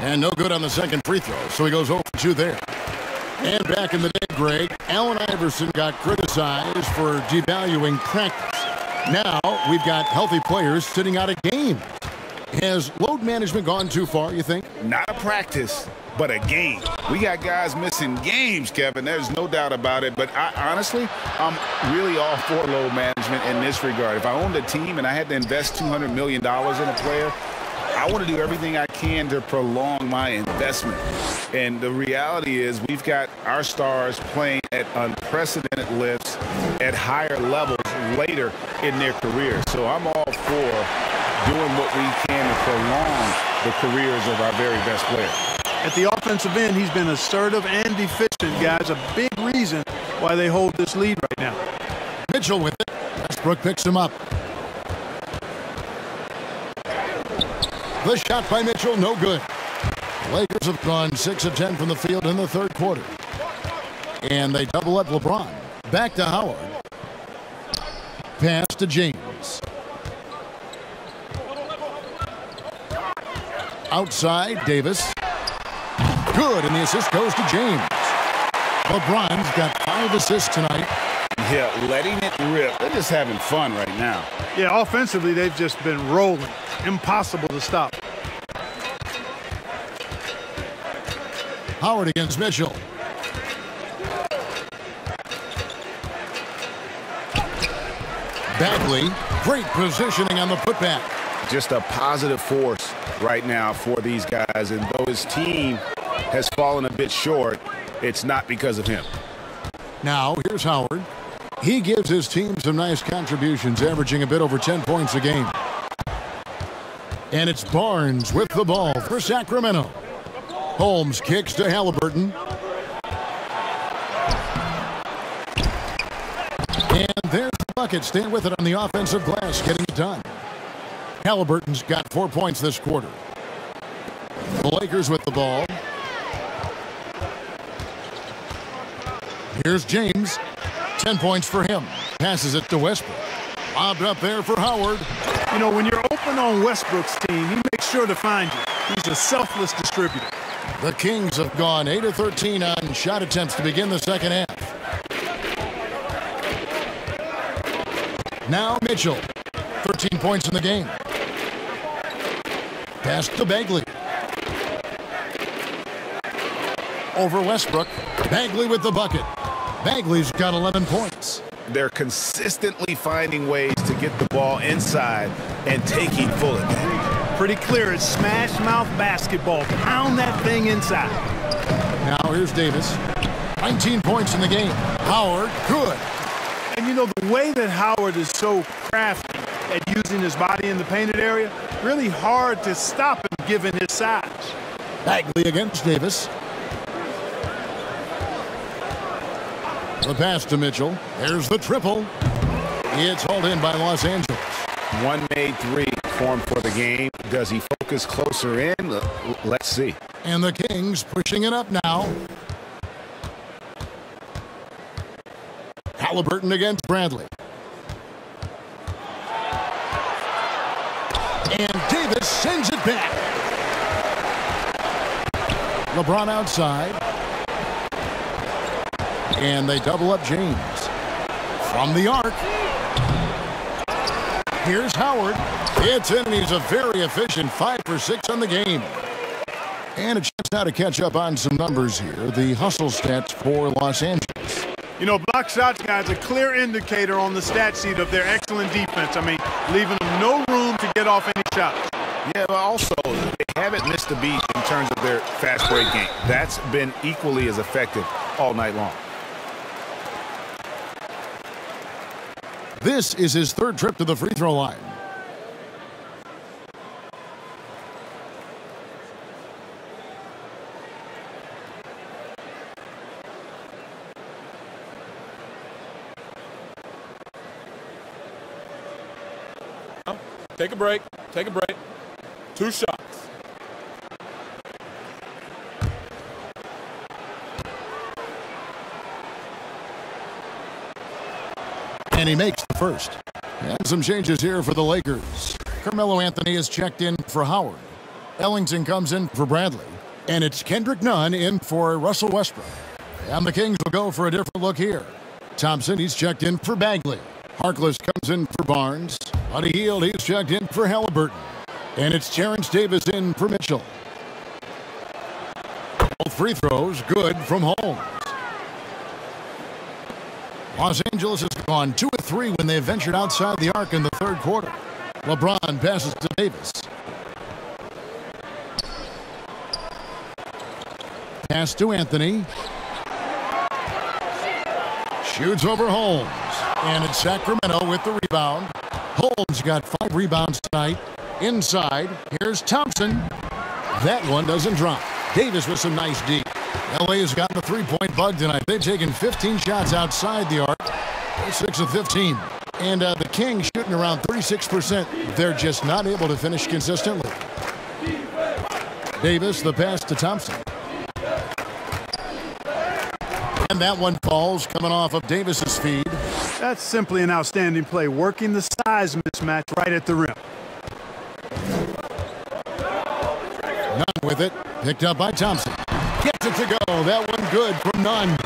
And no good on the second free throw, so he goes over 2 there. And back in the day, Greg, Allen Iverson got criticized for devaluing practice. Now we've got healthy players sitting out a game. Has load management gone too far, you think? Not a practice, but a game. We got guys missing games, Kevin. There's no doubt about it. But honestly, I'm really all for load management in this regard. If I owned a team and I had to invest $200 million in a player, I want to do everything I can to prolong my investment. And the reality is we've got our stars playing at unprecedented lifts at higher levels later in their career. So I'm all for doing what we can to prolong the careers of our very best players. At the offensive end, he's been assertive and efficient, guys. A big reason why they hold this lead right now. Mitchell with it. Westbrook picks him up. The shot by Mitchell, no good. Lakers have gone 6 of 10 from the field in the third quarter. And they double up LeBron. Back to Howard. Pass to James. Outside, Davis. Good, and the assist goes to James. LeBron's got 5 assists tonight. Yeah, letting it rip. They're just having fun right now. Yeah, offensively, they've just been rolling. Impossible to stop. Howard against Mitchell. Bagley, great positioning on the putback. Just a positive force right now for these guys. And though his team has fallen a bit short, it's not because of him. Now, here's Howard. He gives his team some nice contributions, averaging a bit over 10 points a game. And it's Barnes with the ball for Sacramento. Holmes kicks to Halliburton. And there's the bucket. Staying with it on the offensive glass, getting it done. Halliburton's got 4 points this quarter. The Lakers with the ball. Here's James. 10 points for him. Passes it to Westbrook. Lobbed up there for Howard. You know, when you're open on Westbrook's team, he makes sure to find you. He's a selfless distributor. The Kings have gone 8 of 13 on shot attempts to begin the second half. Now Mitchell. 13 points in the game. Pass to Bagley. Over Westbrook. Bagley with the bucket. Bagley's got 11 points. They're consistently finding ways to get the ball inside and taking full advantage. Pretty clear. It's smash mouth basketball. Pound that thing inside. Now here's Davis. 19 points in the game. Howard, good. And you know, the way that Howard is so crafty at using his body in the painted area, really hard to stop him given his size. Bagley against Davis. The pass to Mitchell. There's the triple. It's hauled in by Los Angeles. One made three formed for the game. Does he focus closer in? Let's see. And the Kings pushing it up now. Halliburton against Bradley. And Davis sends it back. LeBron outside. And they double up James. From the arc. Here's Howard. It's in, and he's a very efficient 5 for 6 on the game. And a chance now to catch up on some numbers here. The hustle stats for Los Angeles. You know, block shots, guys, a clear indicator on the stat sheet of their excellent defense. I mean, leaving them no room to get off any shots. Yeah, but also, they haven't missed a beat in terms of their fast break game. That's been equally as effective all night long. This is his third trip to the free throw line. Take a break. Take a break. 2 shots. And he makes the first. And some changes here for the Lakers. Carmelo Anthony is checked in for Howard. Ellington comes in for Bradley. And it's Kendrick Nunn in for Russell Westbrook. And the Kings will go for a different look here. Thompson, he's checked in for Bagley. Harkless comes in for Barnes. Buddy Hield, he's checked in for Halliburton. And it's Terrence Davis in for Mitchell. Both free throws good from Holmes. Los Angeles has gone 2 of 3 when they ventured outside the arc in the third quarter. LeBron passes to Davis. Pass to Anthony. Shoots over Holmes. And it's Sacramento with the rebound. Holmes got 5 rebounds tonight. Inside, here's Thompson. That one doesn't drop. Davis with some nice D. LA has gotten the 3-point bug tonight. They've taken 15 shots outside the arc. They're 6 of 15. And the Kings shooting around 36%. They're just not able to finish consistently. Davis, the pass to Thompson. And that one falls, coming off of Davis's feed. That's simply an outstanding play, working the size mismatch right at the rim. Nunn with it, picked up by Thompson. Gets it to go. That one good from Nunn.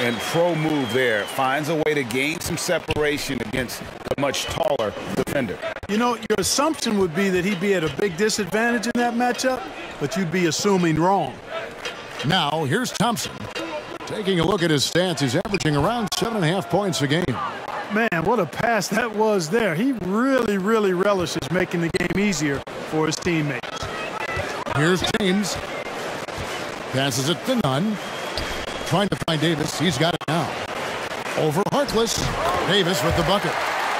And pro move there. Finds a way to gain some separation against a much taller defender. You know, your assumption would be that he'd be at a big disadvantage in that matchup, but you'd be assuming wrong. Now, here's Thompson. Taking a look at his stats, he's averaging around 7.5 points a game. Man, what a pass that was there. He really, really relishes making the game easier for his teammates. Here's James. Passes it to Nunn. Trying to find Davis. He's got it now. Over Harkless. Davis with the bucket.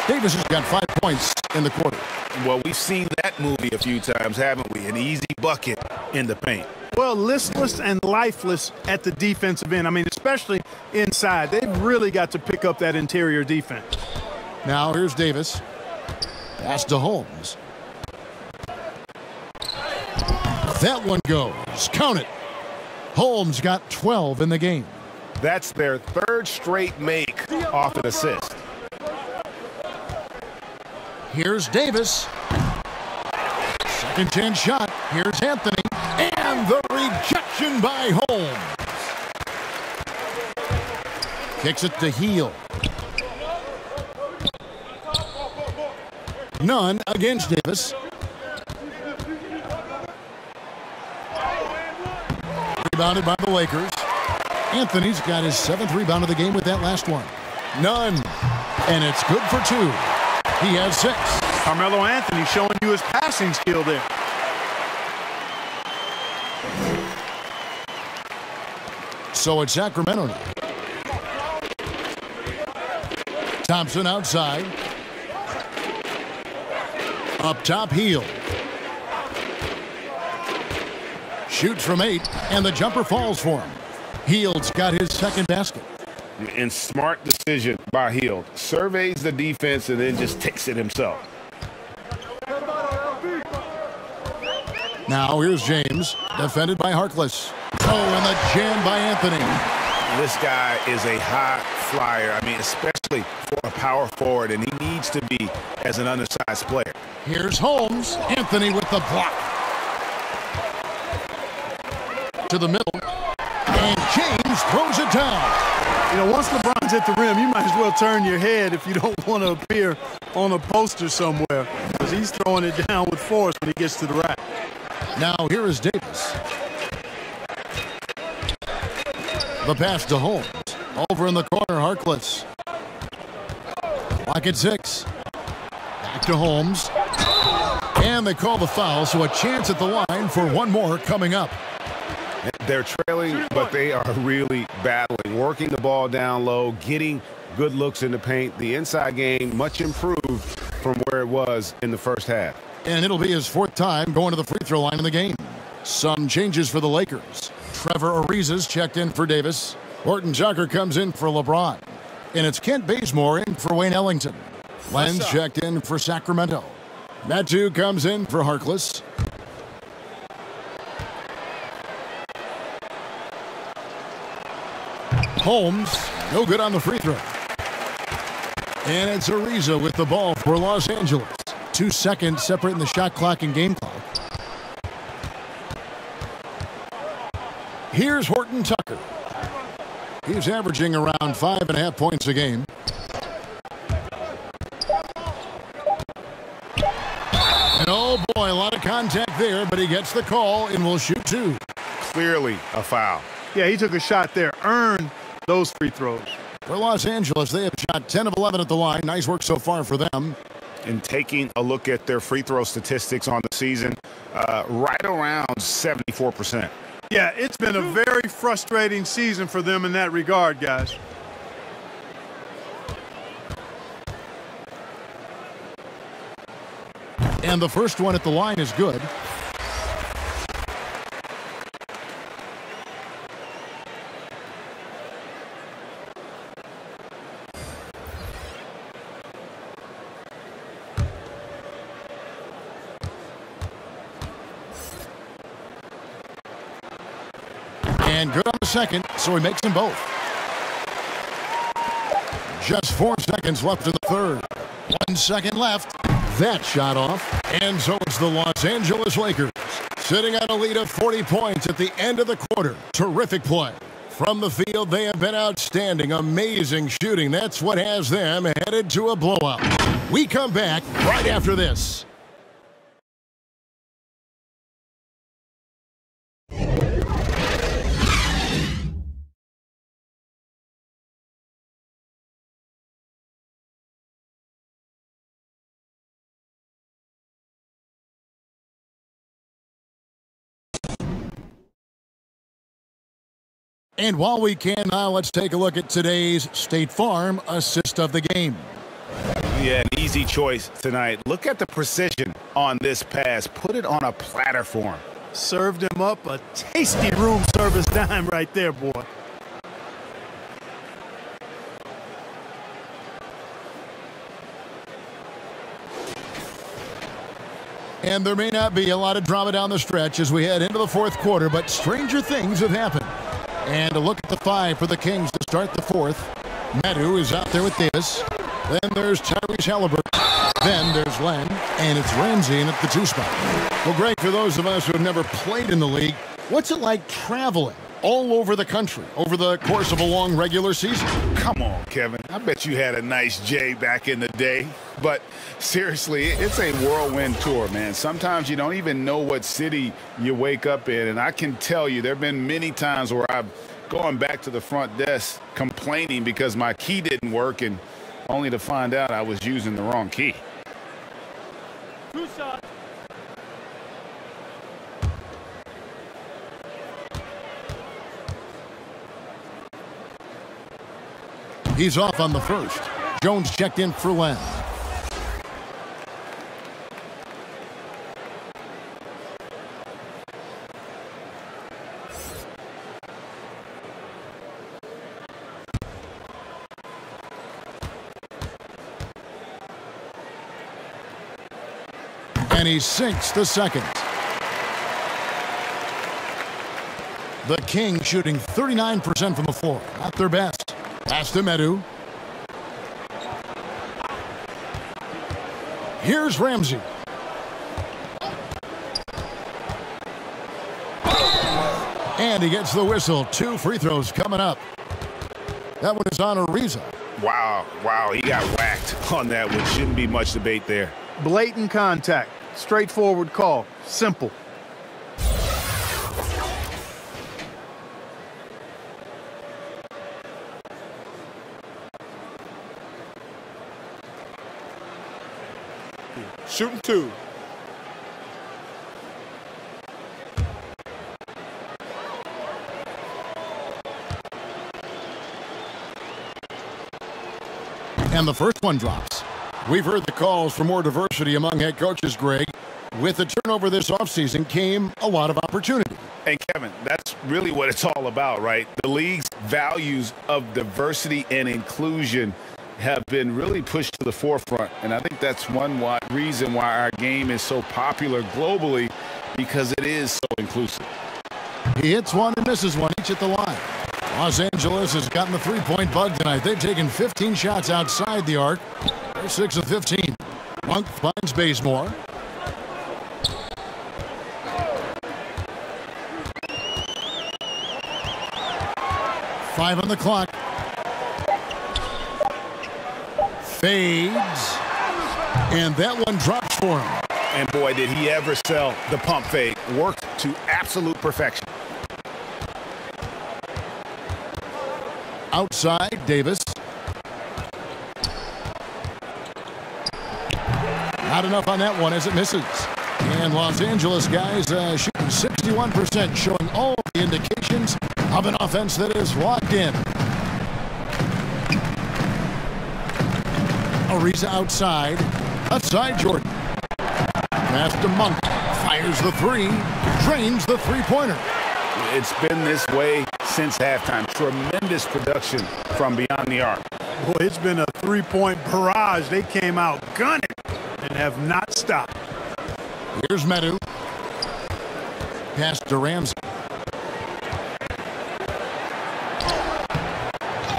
Davis has got 5 points in the quarter. Well, we've seen that movie a few times, haven't we? An easy bucket in the paint. Well, listless and lifeless at the defensive end. I mean, especially inside. They've really got to pick up that interior defense. Now here's Davis. Pass to Holmes. That one goes. Count it. Holmes got 12 in the game. That's their third straight make off an assist. Here's Davis. Second chance shot. Here's Anthony. And the rejection by Holmes. Kicks it to Heel. None against Davis. Rebounded by the Lakers. Anthony's got his 7th rebound of the game with that last one. None. And it's good for 2. He has 6. Carmelo Anthony showing you his passing skill there. So it's Sacramento now. Thompson outside. Up top, Heel. Shoots from 8, and the jumper falls for him. Heald's got his 2nd basket. And smart decision by Hield. Surveys the defense and then just takes it himself. Now here's James, defended by Harkless. Oh, and the jam by Anthony. This guy is a high flyer. I mean, especially for a power forward, and he needs to be as an undersized player. Here's Holmes. Anthony with the block. To the middle. And James throws it down. You know, once LeBron's at the rim, you might as well turn your head if you don't want to appear on a poster somewhere, because he's throwing it down with force when he gets to the rack. Now here is Davis. The pass to Holmes. Over in the corner, Harkless. Lock at 6. Back to Holmes. And they call the foul, so a chance at the line for one more coming up. They're trailing, but they are really battling, working the ball down low, getting good looks in the paint. The inside game much improved from where it was in the first half. And it'll be his 4th time going to the free throw line in the game. Some changes for the Lakers. Trevor Ariza's checked in for Davis. Horton Tucker comes in for LeBron. And it's Kent Bazemore in for Wayne Ellington. Len's checked in for Sacramento. Matu comes in for Harkless. Holmes, no good on the free throw. And it's Ariza with the ball for Los Angeles. 2 seconds separating the shot clock and game clock. Here's Horton Tucker. He's averaging around 5.5 points a game. And oh boy, a lot of contact there, but he gets the call and will shoot 2. Clearly a foul. Yeah, he took a shot there, earned those free throws. For Los Angeles, they have shot 10 of 11 at the line. Nice work so far for them. And taking a look at their free throw statistics on the season, right around 74%. Yeah, it's been a very frustrating season for them in that regard, guys. And the first one at the line is good. And good on the second, so he makes them both. Just 4 seconds left in the third. 1 second left. That shot off. And so it's the Los Angeles Lakers sitting at a lead of 40 points at the end of the quarter. Terrific play. From the field, they have been outstanding, amazing shooting. That's what has them headed to a blowout. We come back right after this. And while we can now, let's take a look at today's State Farm assist of the game. Yeah, an easy choice tonight. Look at the precision on this pass. Put it on a platter for him. Served him up a tasty room service dime right there, boy. And there may not be a lot of drama down the stretch as we head into the fourth quarter, but stranger things have happened. And a look at the 5 for the Kings to start the fourth. Medu is out there with Davis. Then there's Tyrese Halliburton. Then there's Len. And it's Ramsey in at the 2 spot. Well, Greg, for those of us who have never played in the league, what's it like traveling all over the country over the course of a long regular season? Come on, Kevin. I bet you had a nice J back in the day. But seriously, it's a whirlwind tour, man. Sometimes you don't even know what city you wake up in. And I can tell you there have been many times where I've gone back to the front desk complaining because my key didn't work, and only to find out I was using the wrong key. 2 shots. He's off on the first. Jones checked in for Len. And he sinks the second. The Kings shooting 39% from the floor. Not their best. Pass to Medu. Here's Ramsey. And he gets the whistle. 2 free throws coming up. That one is on Ariza. Wow, he got whacked on that one. Shouldn't be much debate there. Blatant contact. Straightforward call. Simple. Shooting 2. And the first one drops. We've heard the calls for more diversity among head coaches, Greg. With the turnover this offseason came a lot of opportunity. And Kevin, that's really what it's all about, right? The league's values of diversity and inclusion have been really pushed to the forefront. And I think that's one reason why our game is so popular globally, because it is so inclusive. He hits one and misses one each at the line. Los Angeles has gotten the three-point bug tonight. They've taken 15 shots outside the arc. They're 6 of 15. Monk finds Bazemore. Five on the clock. Fades. And that one drops for him. And boy, did he ever sell the pump fade. Worked to absolute perfection. Outside, Davis. Not enough on that one as it misses. And Los Angeles guys shooting 61%, showing all the indications of an offense that is locked in. Ariza outside. Outside Jordan. Pass to Monk. Fires the three. Drains the three-pointer. It's been this way since halftime. Tremendous production from beyond the arc. Boy, it's been a three-point barrage. They came out gunning and have not stopped. Here's Medu. Pass to Ramsey.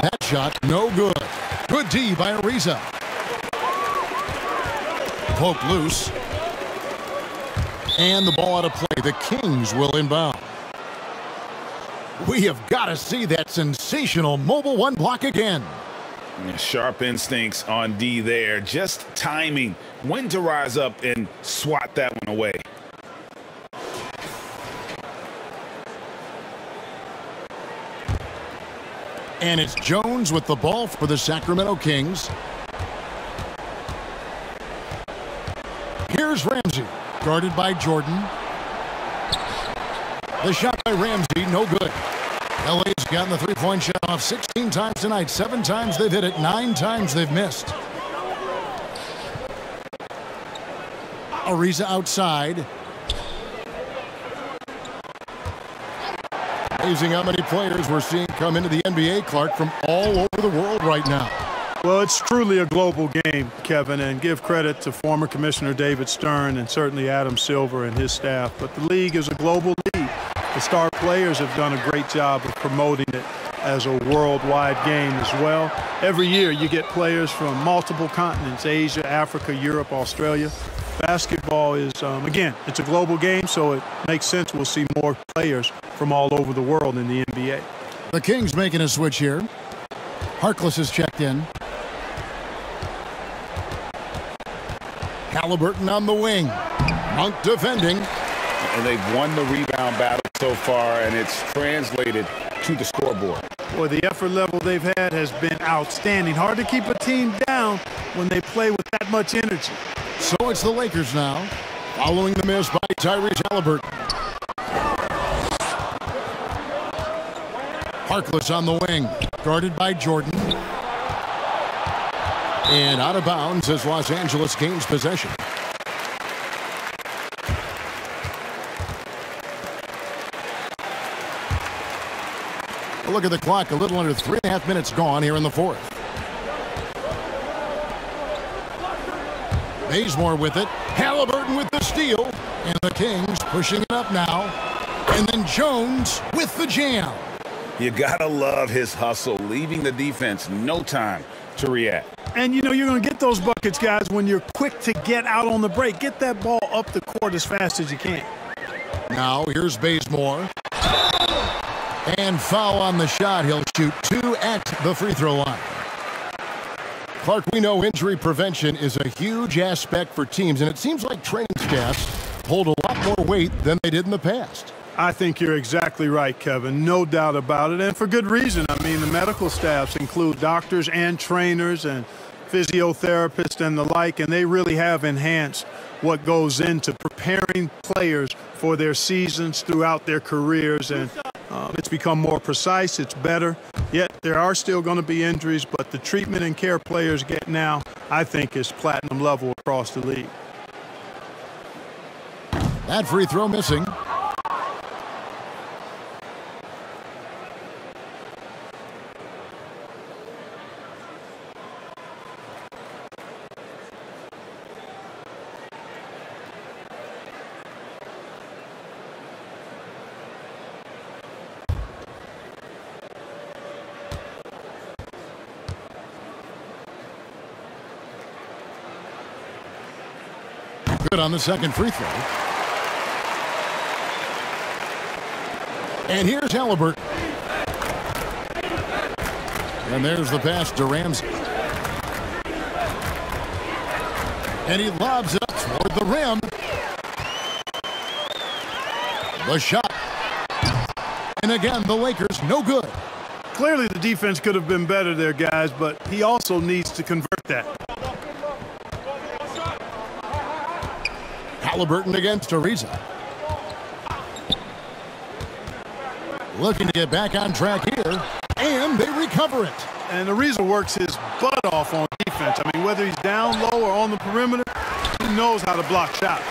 That shot, no good. Good D by Ariza. Poke loose. And the ball out of play. The Kings will inbound. We have got to see that sensational mobile one block again. Sharp instincts on D there. Just timing. When to rise up and swat that one away. And it's Jones with the ball for the Sacramento Kings. Here's Ramsey, guarded by Jordan. The shot by Ramsey, no good. LA's gotten the three-point shot off 16 times tonight. 7 times they've hit it, 9 times they've missed. Ariza outside. Amazing how many players we're seeing come into the NBA, Clark, from all over the world right now. Well, it's truly a global game, Kevin, and give credit to former Commissioner David Stern and certainly Adam Silver and his staff. But the league is a global league. The star players have done a great job of promoting it as a worldwide game as well. Every year you get players from multiple continents, Asia, Africa, Europe, Australia. Basketball is, again, it's a global game, so it makes sense we'll see more players from all over the world in the NBA. The Kings making a switch here. Harkless is checked in. Halliburton on the wing. Monk defending. And they've won the rebound battle so far, and it's translated to the scoreboard. Boy, the effort level they've had has been outstanding. Hard to keep a team down when they play with that much energy. So it's the Lakers now, following the miss by Tyrese Halliburton. Harkless on the wing, guarded by Jordan. And out of bounds as Los Angeles gains possession. A look at the clock, a little under 3.5 minutes gone here in the fourth. Bazemore with it. Halliburton with the steal. And the Kings pushing it up now. And then Jones with the jam. You gotta love his hustle, leaving the defense no time to react. And, you know, you're going to get those buckets, guys, when you're quick to get out on the break. Get that ball up the court as fast as you can. Now here's Bazemore. And foul on the shot. He'll shoot 2 at the free throw line. Clark, we know injury prevention is a huge aspect for teams, and it seems like training staffs hold a lot more weight than they did in the past. I think you're exactly right, Kevin. No doubt about it, and for good reason. I mean, the medical staffs include doctors and trainers and physiotherapists and the like, and they really have enhanced what goes into preparing players for their seasons throughout their careers, and it's become more precise, it's better. Yet there are still going to be injuries, but the treatment and care players get now, I think, is platinum level across the league. That free throw missing. Good on the second free throw. And here's Halliburton. And there's the pass to Ramsey. And he lobs it up toward the rim. The shot. And again, the Lakers, no good. Clearly the defense could have been better there, guys, but he also needs to convert that. Halliburton against Ariza. Looking to get back on track here, and they recover it. And Ariza works his butt off on defense. I mean, whether he's down low or on the perimeter, he knows how to block shots.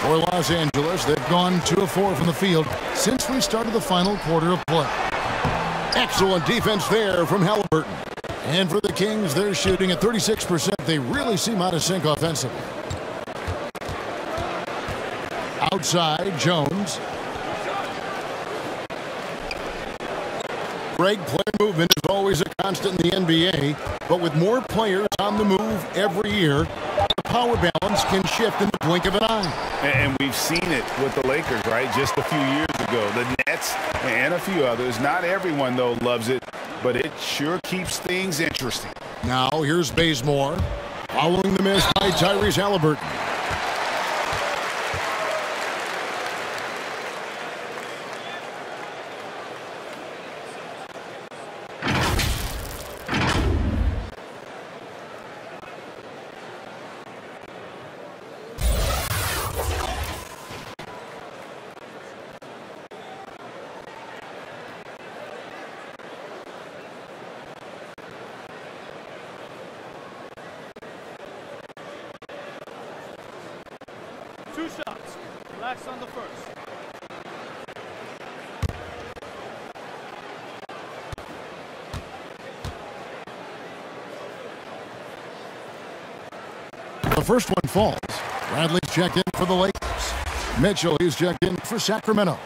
For Los Angeles, they've gone 2 of 4 from the field since we started the final quarter of play. Excellent defense there from Halliburton. And for the Kings, they're shooting at 36%. They really seem out of sync offensively. Outside, Jones. Greg, player movement is always a constant in the NBA, but with more players on the move every year, the power balance can shift in the blink of an eye. And we've seen it with the Lakers, right? Just a few years ago, ago. The Nets and a few others. Not everyone, though, loves it, but it sure keeps things interesting. Now here's Bazemore following the miss by Tyrese Halliburton. Two shots. Relax on the first. The first one falls. Bradley's checked in for the Lakers. Mitchell, he's checked in for Sacramento.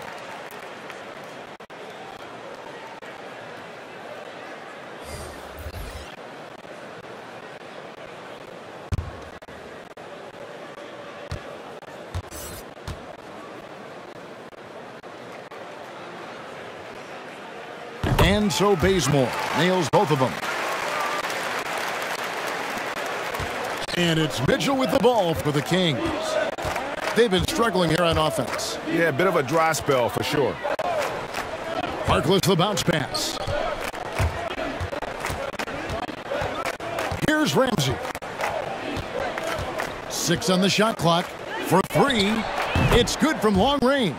And so Bazemore nails both of them. And it's Mitchell with the ball for the Kings. They've been struggling here on offense. Yeah, a bit of a dry spell for sure. Harkless the bounce pass. Here's Ramsey. 6 on the shot clock for 3. It's good from long range.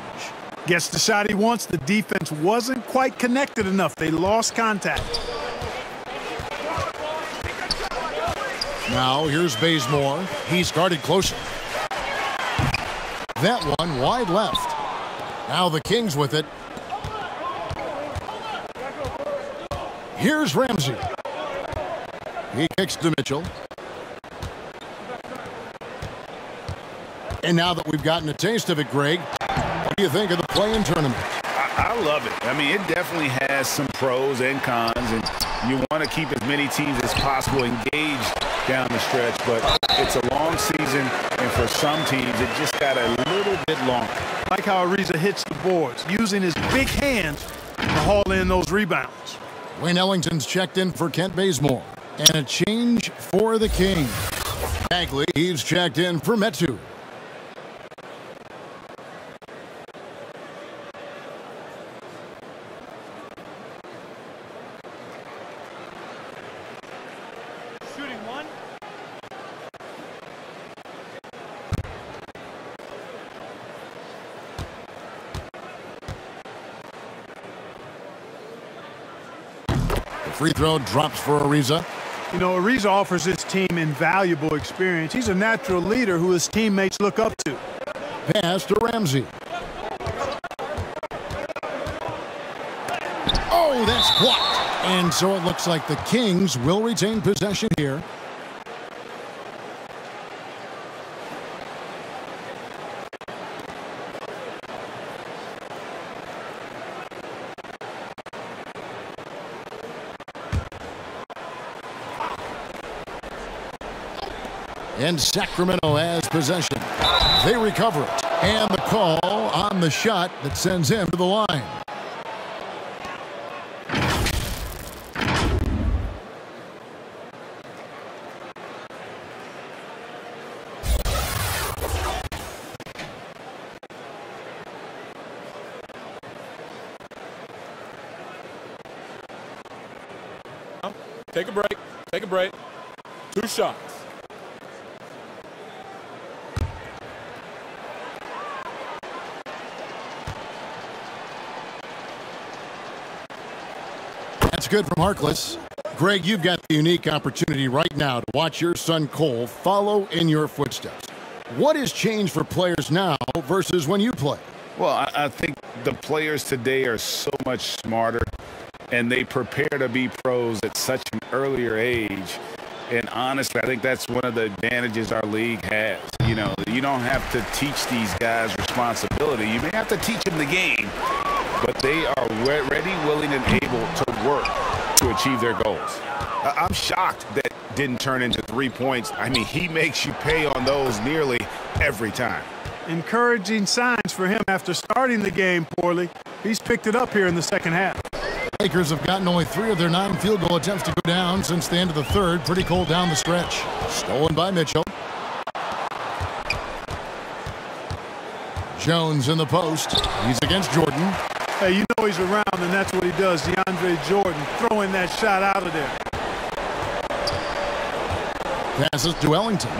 Gets the shot he wants. The defense wasn't quite connected enough. They lost contact. Now here's Bazemore. He's guarded closer. That one wide left. Now the Kings with it. Here's Ramsey. He kicks to Mitchell. And now that we've gotten a taste of it, Greg, what do you think of the play-in tournament? I love it. I mean, it definitely has some pros and cons, and you want to keep as many teams as possible engaged down the stretch, but it's a long season, and for some teams, it just got a little bit longer. I like how Ariza hits the boards, using his big hands to haul in those rebounds. Wayne Ellington's checked in for Kent Bazemore, and a change for the Kings. Bagley, he's checked in for Metu. Free throw drops for Ariza. You know, Ariza offers his team invaluable experience. He's a natural leader who his teammates look up to. Pass to Ramsey. Oh, that's blocked. And so it looks like the Kings will retain possession here. And Sacramento has possession. They recover it. And the call on the shot that sends him to the line. Take a break. Take a break. 2 shots. That's good from Harkless. Greg, you've got the unique opportunity right now to watch your son Cole follow in your footsteps. What has changed for players now versus when you play? Well, I think the players today are so much smarter, and they prepare to be pros at such an earlier age. And honestly, I think that's one of the advantages our league has. You know, you don't have to teach these guys responsibility. You may have to teach them the game, but they are ready, willing, and able to work to achieve their goals. I'm shocked that didn't turn into 3 points. I mean, he makes you pay on those nearly every time. Encouraging signs for him after starting the game poorly. He's picked it up here in the second half. Lakers have gotten only 3 of their 9 field goal attempts to go down since the end of the third. Pretty cold down the stretch. Stolen by Mitchell. Jones in the post. He's against Jordan. Hey, you know he's around, and that's what he does. DeAndre Jordan throwing that shot out of there. Passes to Ellington.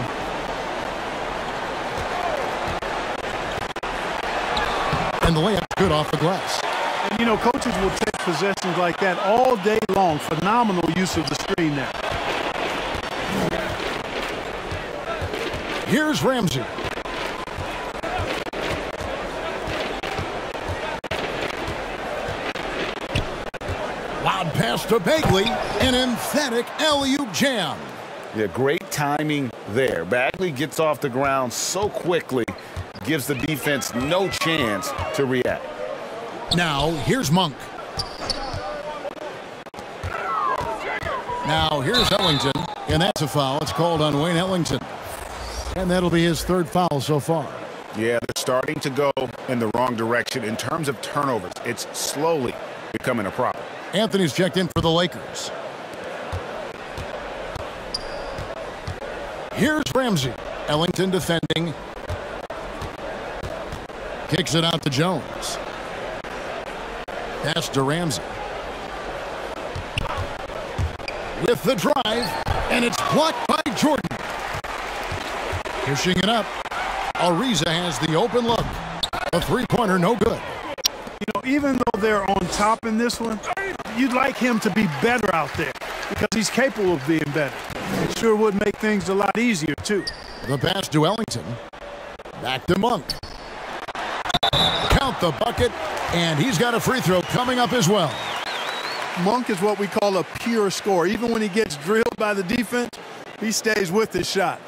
And the layup's good off the glass. And, you know, coaches will take possessions like that all day long. Phenomenal use of the screen there. Here's Ramsey. Loud pass to Bagley. An emphatic alley-oop jam. Yeah, great timing there. Bagley gets off the ground so quickly, gives the defense no chance to react. Now, here's Monk. Now, here's Ellington, and that's a foul. It's called on Wayne Ellington. And that'll be his 3rd foul so far. Yeah, they're starting to go in the wrong direction in terms of turnovers. It's slowly becoming a problem. Anthony's checked in for the Lakers. Here's Ramsey. Ellington defending. Kicks it out to Jones. Pass to Ramsey. With the drive, and it's blocked by Jordan. Pushing it up. Ariza has the open look. A 3-pointer, no good. You know, even though they're on top in this one, you'd like him to be better out there because he's capable of being better. It sure would make things a lot easier, too. The pass to Ellington. Back to Monk. Count the bucket, and he's got a free throw coming up as well. Monk is what we call a pure scorer. Even when he gets drilled by the defense, he stays with his shot.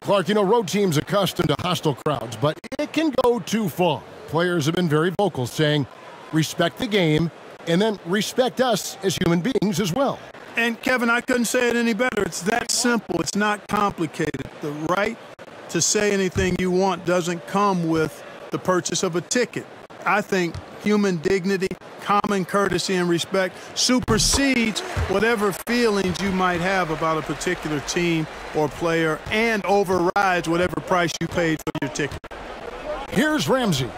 Clark, you know, road teams accustomed to hostile crowds, but it can go too far. Players have been very vocal, saying, respect the game, and then respect us as human beings as well. And, Kevin, I couldn't say it any better. It's that simple. It's not complicated. The right to say anything you want doesn't come with the purchase of a ticket. I think human dignity, common courtesy, and respect supersedes whatever feelings you might have about a particular team or player and overrides whatever price you paid for your ticket. Here's Ramsey.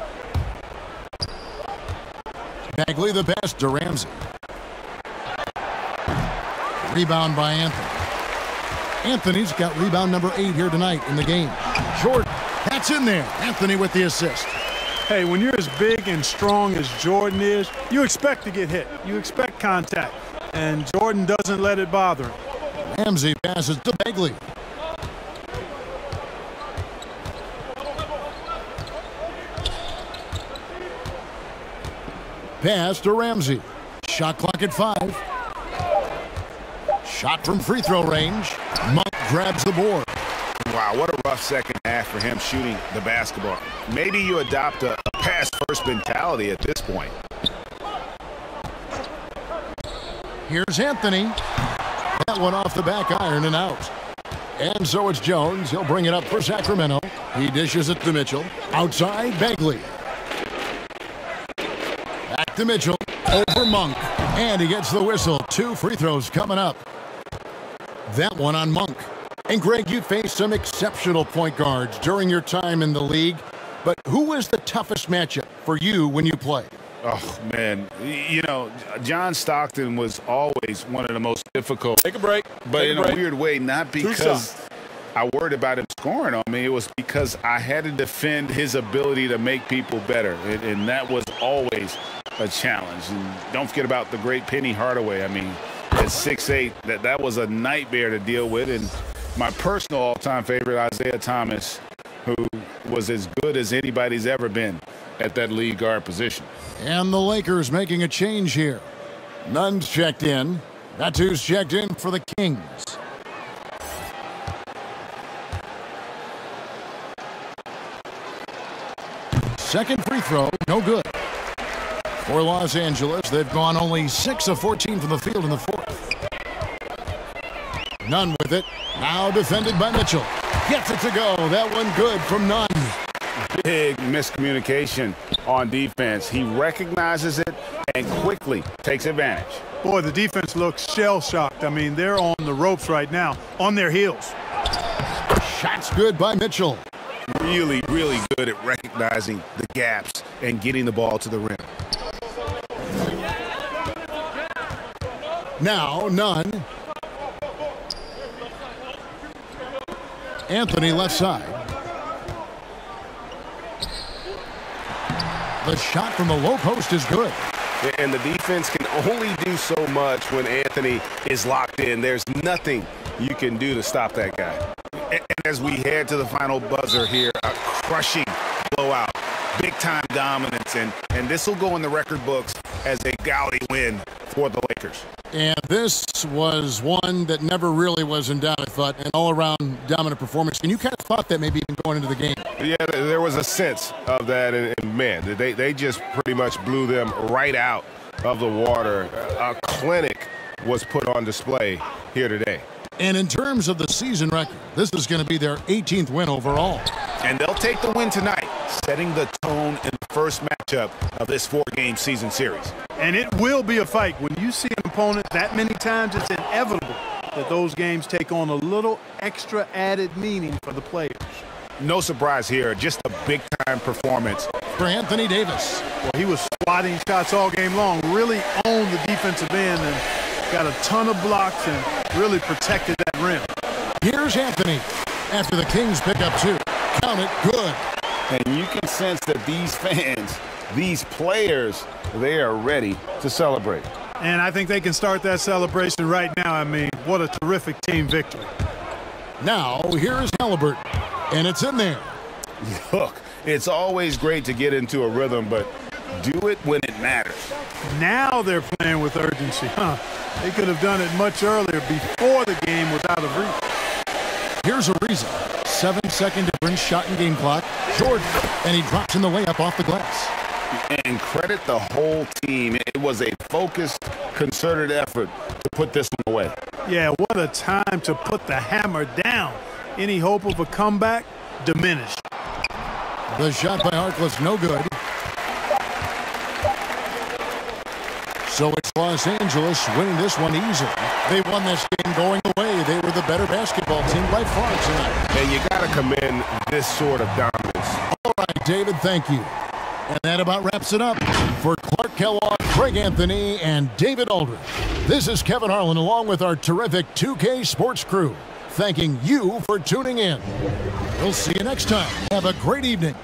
Bagley the pass to Ramsey. Rebound by Anthony. Anthony's got rebound number 8 here tonight in the game. Jordan, that's in there. Anthony with the assist. Hey, when you're as big and strong as Jordan is, you expect to get hit. You expect contact. And Jordan doesn't let it bother him. Ramsey passes to Bagley. Pass to Ramsey. Shot clock at 5. Shot from free throw range. Monk grabs the board. Wow, what a rough second half for him shooting the basketball. Maybe you adopt a pass-first mentality at this point. Here's Anthony. That one off the back iron and out. And so it's Jones. He'll bring it up for Sacramento. He dishes it to Mitchell. Outside, Bagley. Back to Mitchell. Over Monk. And he gets the whistle. 2 free throws coming up. That one on Monk. And Greg, you faced some exceptional point guards during your time in the league. But who was the toughest matchup for you when you played? Oh, man. You know, John Stockton was always one of the most difficult. Take a break. But in a weird way, not because I worried about him scoring on me. It was because I had to defend his ability to make people better. And that was always a challenge. And don't forget about the great Penny Hardaway. I mean, at 6'8", that was a nightmare to deal with. And my personal all-time favorite, Isaiah Thomas, who was as good as anybody's ever been at that lead guard position. And the Lakers making a change here. Nunn's checked in. That's who's checked in for the Kings. Second free throw, no good. For Los Angeles, they've gone only 6 of 14 from the field in the fourth. Nunn with it. Now defended by Mitchell. Gets it to go. That one good from Nunn. big miscommunication on defense. He recognizes it and quickly takes advantage. Boy, the defense looks shell-shocked. I mean, they're on the ropes right now, on their heels. Shot's good by Mitchell. Really, really good at recognizing the gaps and getting the ball to the rim. Now, none. Anthony left side. The shot from the low post is good. And the defense can only do so much when Anthony is locked in. There's nothing you can do to stop that guy. And as we head to the final buzzer here, a crushing blowout, big-time dominance, and this will go in the record books as a gaudy win for the Lakers. And this was one that never really was in doubt, I thought, an all-around dominant performance. And you kind of thought that maybe even going into the game. Yeah, there was a sense of that, and man, they just pretty much blew them right out of the water. A clinic was put on display here today. And in terms of the season record, this is going to be their 18th win overall. And they'll take the win tonight, setting the tone in the first matchup of this 4-game season series. And it will be a fight. When you see an opponent that many times, it's inevitable that those games take on a little extra added meaning for the players. No surprise here, just a big-time performance for Anthony Davis. Well, he was swatting shots all game long, really owned the defensive end and got a ton of blocks and really protected that rim. Here's Anthony after the Kings pick up 2. Count it, good. And you can sense that these fans, these players, they are ready to celebrate. And I think they can start that celebration right now. I mean, what a terrific team victory. Now, here's Halliburton, and it's in there. Look, it's always great to get into a rhythm, but do it when it matters. Now they're playing with urgency, huh? They could have done it much earlier before the game was out of reach. Here's a reason. 7-second difference, shot and game clock. Jordan, and he drops in the layup off the glass. And credit the whole team. It was a focused, concerted effort to put this one away. Yeah, what a time to put the hammer down. Any hope of a comeback diminished. The shot by Harkless, no good. So it's Los Angeles winning this one easily. They won this game going away. They were the better basketball team by far tonight. And you got to commend this sort of dominance. All right, David, thank you. And that about wraps it up. For Clark Kellogg, Craig Anthony, and David Aldridge, this is Kevin Harlan along with our terrific 2K Sports crew, thanking you for tuning in. We'll see you next time. Have a great evening.